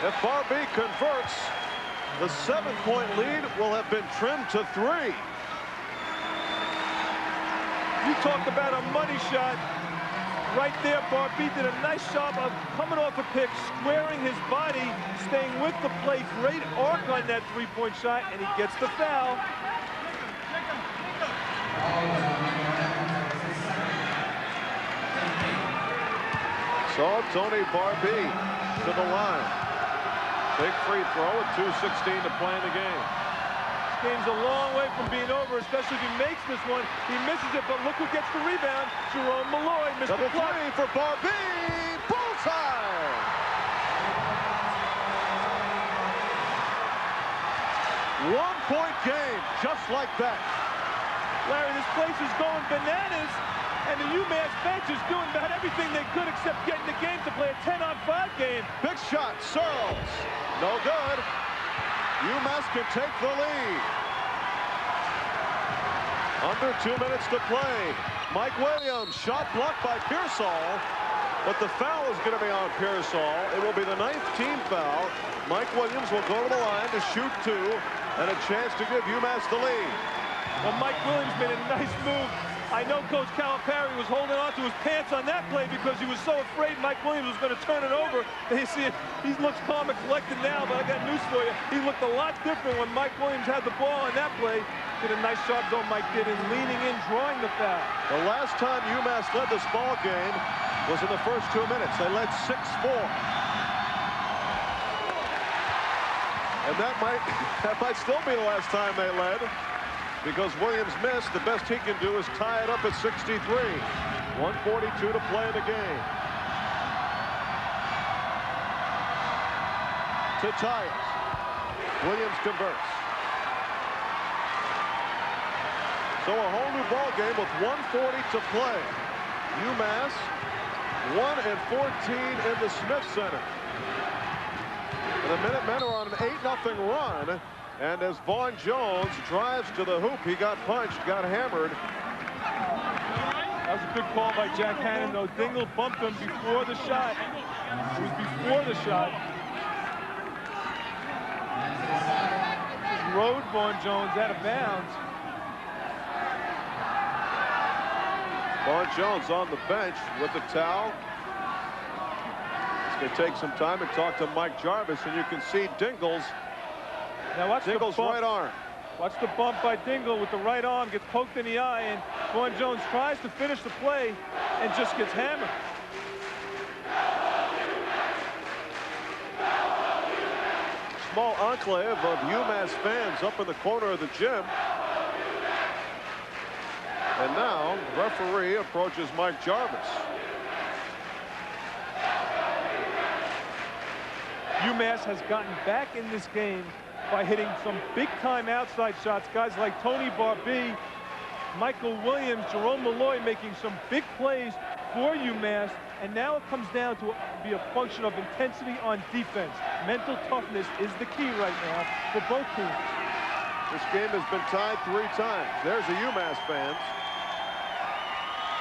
If Barbee converts, the 7-point lead will have been trimmed to 3. You talked about a money shot. Right there, Barbee did a nice job of coming off a pick, squaring his body, staying with the play. Great arc on that 3-point shot, and he gets the foul. So Tony Barbee to the line. Big free throw with 2:16 to play in the game. This game's a long way from being over, especially if he makes this one. He misses it, but look who gets the rebound. Jerome Malloy, Mr. Double 3 for Barbee. Bullseye! One-point game, just like that. Larry, this place is going bananas, and the UMass bench is doing about everything they could except getting the game to play a 10-on-5 game. Big shot, Searles. No good. UMass can take the lead. Under 2 minutes to play. Mike Williams, shot blocked by Pearsall, but the foul is going to be on Pearsall. It will be the 9th team foul. Mike Williams will go to the line to shoot 2, and a chance to give UMass the lead. Well, Mike Williams made a nice move. I know Coach Calipari was holding on to his pants on that play because he was so afraid Mike Williams was going to turn it over. You see, he looks calm and collected now, but I got news for you. He looked a lot different when Mike Williams had the ball on that play. Did a nice job, though, Mike did, in leaning in, drawing the foul. The last time UMass led this ball game was in the first 2 minutes. They led 6-4. And that might still be the last time they led, because Williams missed. The best he can do is tie it up at 63. 1:42 to play in the game. To tie it. Williams converts. So a whole new ball game with 1:40 to play. UMass 1 and 14 in the Smith Center. And the Minutemen are on an 8-0 run. And as Vaughn Jones drives to the hoop, he got punched, got hammered. That was a good call by Jack Hannon, though. Dingle bumped him before the shot. It was before the shot. Rode Vaughn Jones out of bounds. Vaughn Jones on the bench with the towel. He's going to take some time and talk to Mike Jarvis, and you can see Dingle's right arm. Watch the bump by Dingle with the right arm, gets poked in the eye, and Vaughn Jones tries to finish the play and just gets hammered. Small enclave of UMass fans up in the corner of the gym. And now the referee approaches Mike Jarvis. UMass has gotten back in this game by hitting some big-time outside shots. Guys like Tony Barbee, Michael Williams, Jerome Malloy making some big plays for UMass. And now it comes down to be a function of intensity on defense. Mental toughness is the key right now for both teams. This game has been tied 3 times. There's the UMass fans.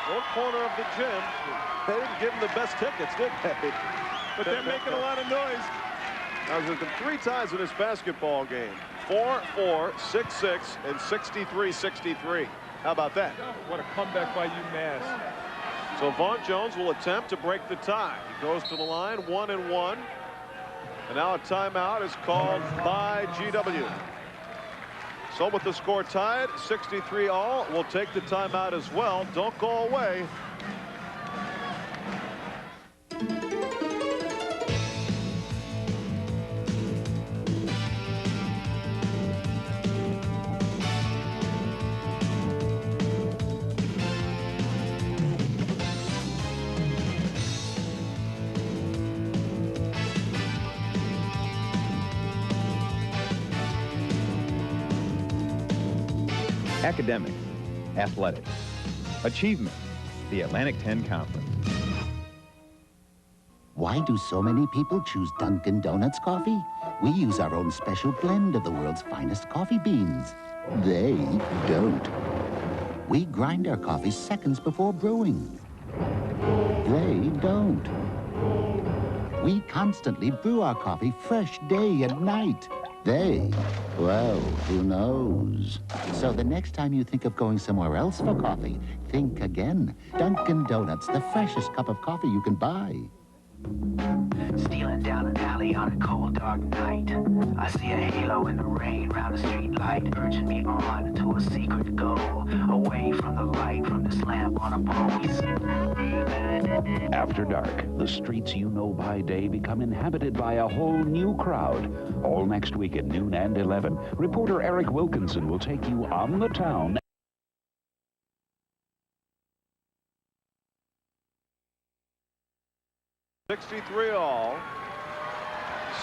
One corner of the gym. They didn't give them the best tickets, did they? But they're making a lot of noise. Now, there's been 3 ties in this basketball game. 4-4, 6-6, and 63-63. How about that? What a comeback by UMass. So Vaughn Jones will attempt to break the tie. He goes to the line, 1-1. And now a timeout is called by GW. So with the score tied, 63-all, we'll take the timeout as well. Don't go away. Academics, athletics, achievement, the Atlantic 10 Conference. Why do so many people choose Dunkin' Donuts coffee? We use our own special blend of the world's finest coffee beans. They don't. We grind our coffee seconds before brewing. They don't. We constantly brew our coffee fresh day and night. They, well, who knows? So the next time you think of going somewhere else for coffee, think again. Dunkin' Donuts, the freshest cup of coffee you can buy. Stealing down an alley on a cold, dark night. I see a halo in the rain round a street light, urging me on to a secret goal, away from the light from this lamp on a pole. After dark, the streets you know by day become inhabited by a whole new crowd. All next week at noon and 11, reporter Eric Wilkinson will take you on the town. 63-all.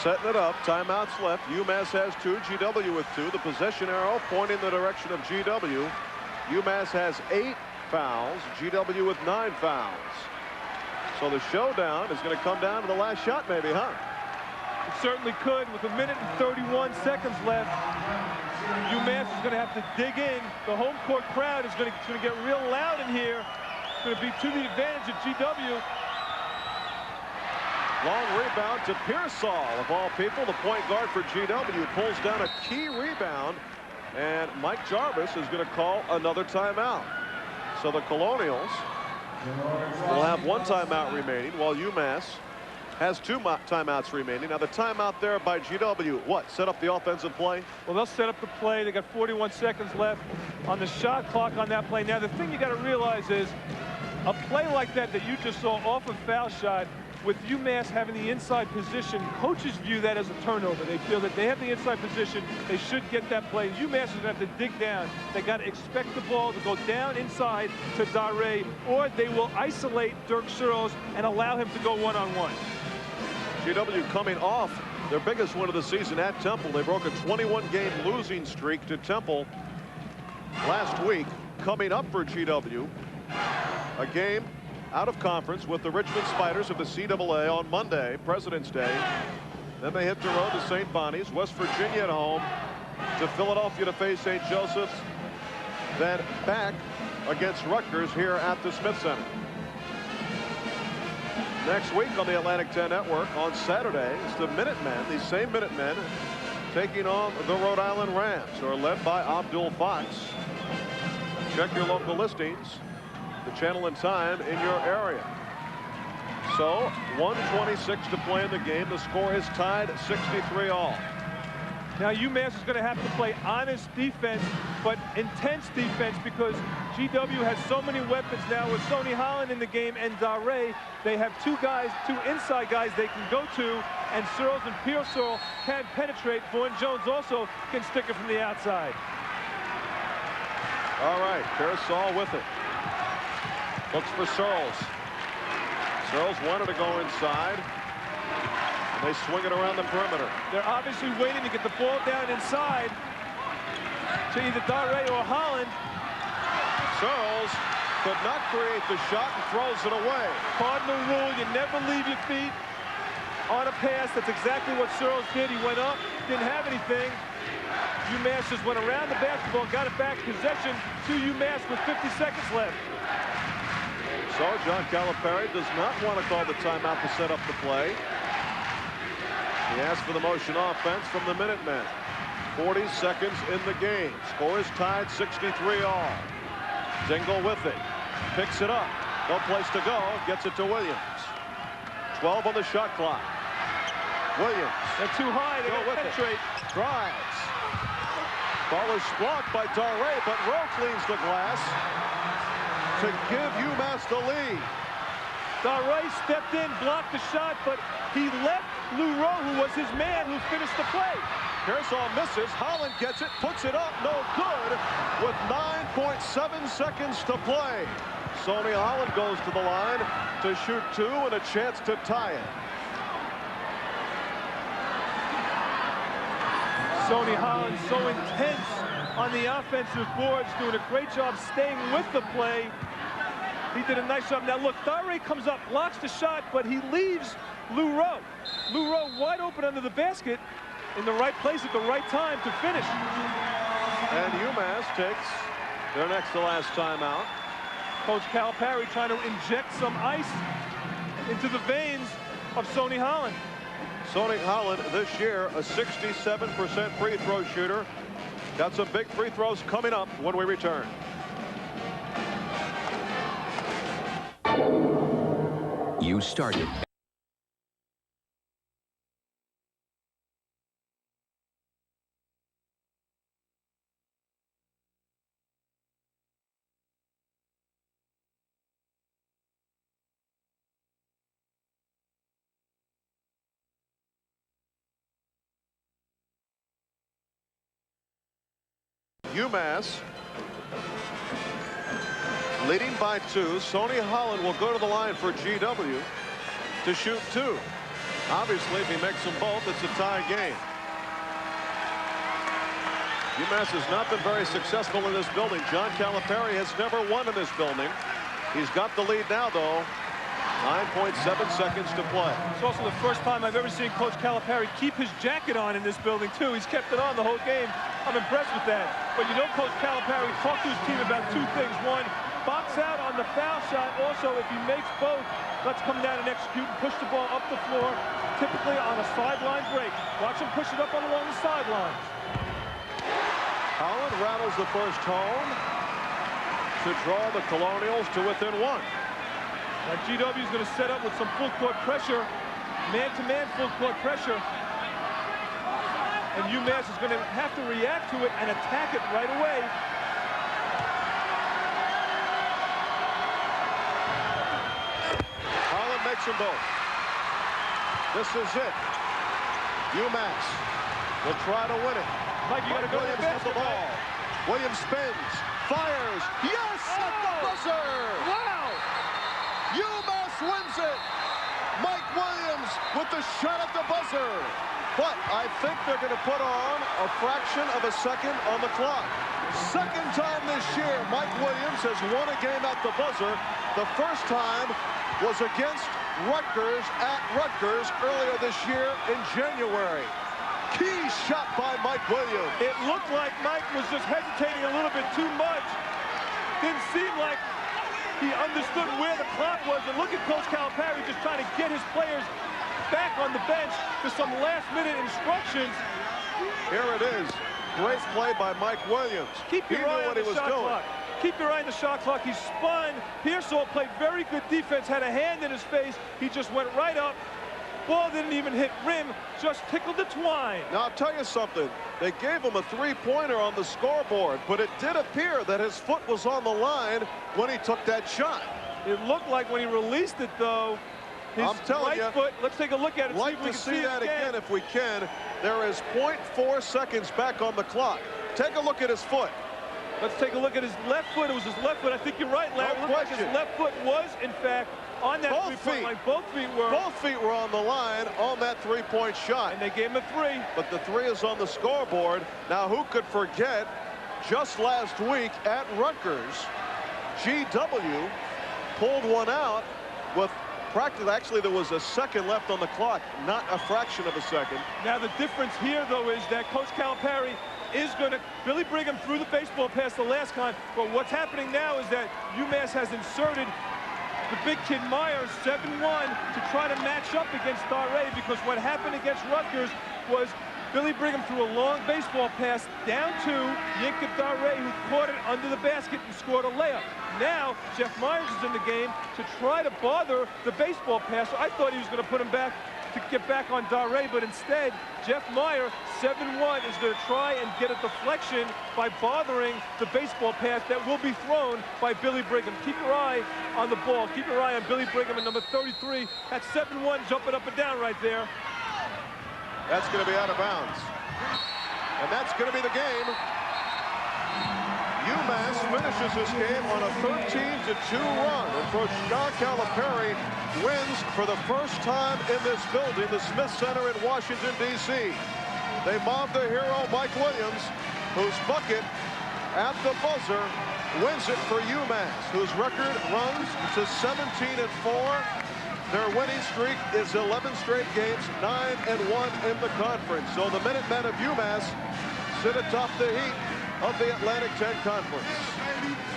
Setting it up. Timeouts left. UMass has 2. GW with 2. The possession arrow pointing the direction of GW. UMass has 8 fouls. GW with 9 fouls. So the showdown is going to come down to the last shot, maybe, huh? It certainly could. With 1 minute and 31 seconds left, UMass is going to have to dig in. The home court crowd is going to get real loud in here. It's going to be to the advantage of GW. Long rebound to Pearsall, of all people. The point guard for GW pulls down a key rebound, and Mike Jarvis is going to call another timeout. So the Colonials will have 1 timeout remaining, while UMass has 2 timeouts remaining. Now the timeout there by GW, what, set up the offensive play? Well, they'll set up the play. They got 41 seconds left on the shot clock on that play. Now the thing you got to realize is a play like that you just saw off a foul shot, with UMass having the inside position, coaches view that as a turnover. They feel that they have the inside position. They should get that play. UMass is going to have to dig down. They got to expect the ball to go down inside to Dare, or they will isolate Dirk Searles and allow him to go one-on-one. GW coming off their biggest win of the season at Temple. They broke a 21-game losing streak to Temple last week. Coming up for GW, a game out of conference with the Richmond Spiders of the CAA on Monday, President's Day. Then they hit the road to St. Bonnie's, West Virginia at home, to Philadelphia to face St. Joseph's, then back against Rutgers here at the Smith Center. Next week on the Atlantic 10 Network on Saturday, it's the Minutemen, these same Minutemen, taking on the Rhode Island Rams, who are led by Abdul Fox. Check your local listings, the channel and time in your area. So 1:26 to play in the game. The score is tied 63-all. Now UMass is going to have to play honest defense, but intense defense, because GW has so many weapons now with Sonny Holland in the game and Dare. They have two inside guys they can go to, and Searles and Pearsall can penetrate. Vaughn Jones also can stick it from the outside. All right, Pearsall with it. Looks for Searles. Searles wanted to go inside. They swing it around the perimeter. They're obviously waiting to get the ball down inside to either Dare or Holland. Searles could not create the shot and throws it away. Cardinal rule, you never leave your feet on a pass. That's exactly what Searles did. He went up, didn't have anything. UMass just went around the basketball, got it back, possession to UMass with 50 seconds left. So John Calipari does not want to call the timeout to set up the play. He asked for the motion offense from the Minutemen. 40 seconds in the game. Score is tied 63-all. Dingle with it. Picks it up. No place to go. Gets it to Williams. 12 on the shot clock. Williams. They're too high. They're going to penetrate. Drives. Ball is blocked by Dare, but Rowe cleans the glass to give UMass the lead. Dare stepped in, blocked the shot, but he left Lou Rowe, who was his man, who finished the play. Pearsall misses. Holland gets it, puts it up, no good, with 9.7 seconds to play. Sonny Holland goes to the line to shoot two and a chance to tie it. Sonny Holland so intense on the offensive boards, doing a great job staying with the play. He did a nice job. Now look, Dare comes up, blocks the shot, but he leaves Lou Rowe. Lou Rowe wide open under the basket, in the right place at the right time to finish. And UMass takes their next to last timeout. Coach Calipari trying to inject some ice into the veins of Sonny Holland. Sonny Holland this year a 67% free throw shooter. Got some big free throws coming up when we return. You started. UMass leading by 2. Sonny Holland will go to the line for GW to shoot 2. Obviously, if he makes them both, it's a tie game. UMass has not been very successful in this building. John Calipari has never won in this building. He's got the lead now, though. 9.7 seconds to play. It's also the first time I've ever seen Coach Calipari keep his jacket on in this building, too. He's kept it on the whole game. I'm impressed with that. But you know, Coach Calipari talked to his team about two things. One, box out on the foul shot. Also, if he makes both, let's come down and execute and push the ball up the floor, typically on a sideline break. Watch him push it up on along the sidelines. Holland rattles the first home to draw the Colonials to within 1. Now GW is going to set up with some full court pressure, man-to-man full court pressure. And UMass is going to have to react to it and attack it right away. Holland makes them both. This is it. UMass will try to win it. Mike, you got to go Williams to the ball. Williams spins, fires. Yes, at the buzzer. Wow. UMass wins it. Mike Williams with the shot at the buzzer. But I think they're going to put on a fraction of a second on the clock. Second time this year, Mike Williams has won a game at the buzzer. The first time was against Rutgers at Rutgers earlier this year in January. Key shot by Mike Williams. It looked like Mike was just hesitating a little bit too much. Didn't seem like he understood where the clock was. And look at Coach Calipari just trying to get his players back on the bench to some last-minute instructions. Here it is. Great play by Mike Williams. Keep your eye on the shot clock. Keep your eye on the shot clock. He spun. Pearsall played very good defense, had a hand in his face. He just went right up. Ball didn't even hit rim, just tickled the twine. Now, I'll tell you something. They gave him a three-pointer on the scoreboard, but it did appear that his foot was on the line when he took that shot. It looked like when he released it, though, his I'm telling right foot, let's take a look at it. Like to see that again if we can. There is 0.4 seconds back on the clock. Take a look at his foot. Let's take a look at his left foot. It was his left foot. I think you're right, Larry. No It looked like his question. left foot was, in fact, on that three-point line. Both feet were. Both feet were on the line on that three-point shot. And they gave him a three. But the three is on the scoreboard. Now, who could forget just last week at Rutgers, GW pulled one out with practically, actually, there was a second left on the clock, not a fraction of a second. Now, the difference here, though, is that Coach Calipari is going to Billy Brigham threw the baseball pass the last time, but what's happening now is that UMass has inserted the big kid Myers 7-1 to try to match up against Darray, because what happened against Rutgers was Billy Brigham threw a long baseball pass down to Yinka Darray, who caught it under the basket and scored a layup. Now, Jeff Myers is in the game to try to bother the baseball passer. I thought he was going to put him back to get back on Darray, but instead, Jeff Meyer, 7-1, is going to try and get a deflection by bothering the baseball pass that will be thrown by Billy Brigham. Keep your eye on the ball. Keep your eye on Billy Brigham and number 33. That's 7-1 jumping up and down right there. That's going to be out of bounds. And that's going to be the game. UMass finishes this game on a 13-2 run. And Coach Calipari wins for the first time in this building, the Smith Center in Washington, D.C. They mobbed the hero, Mike Williams, whose bucket at the buzzer wins it for UMass, whose record runs to 17-4. Their winning streak is 11 straight games, 9-1 in the conference. So the Minutemen of UMass sit atop the heat of the Atlantic 10 Conference.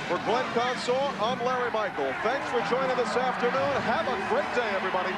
For Glenn Consor, I'm Larry Michael. Thanks for joining this afternoon. Have a great day, everybody.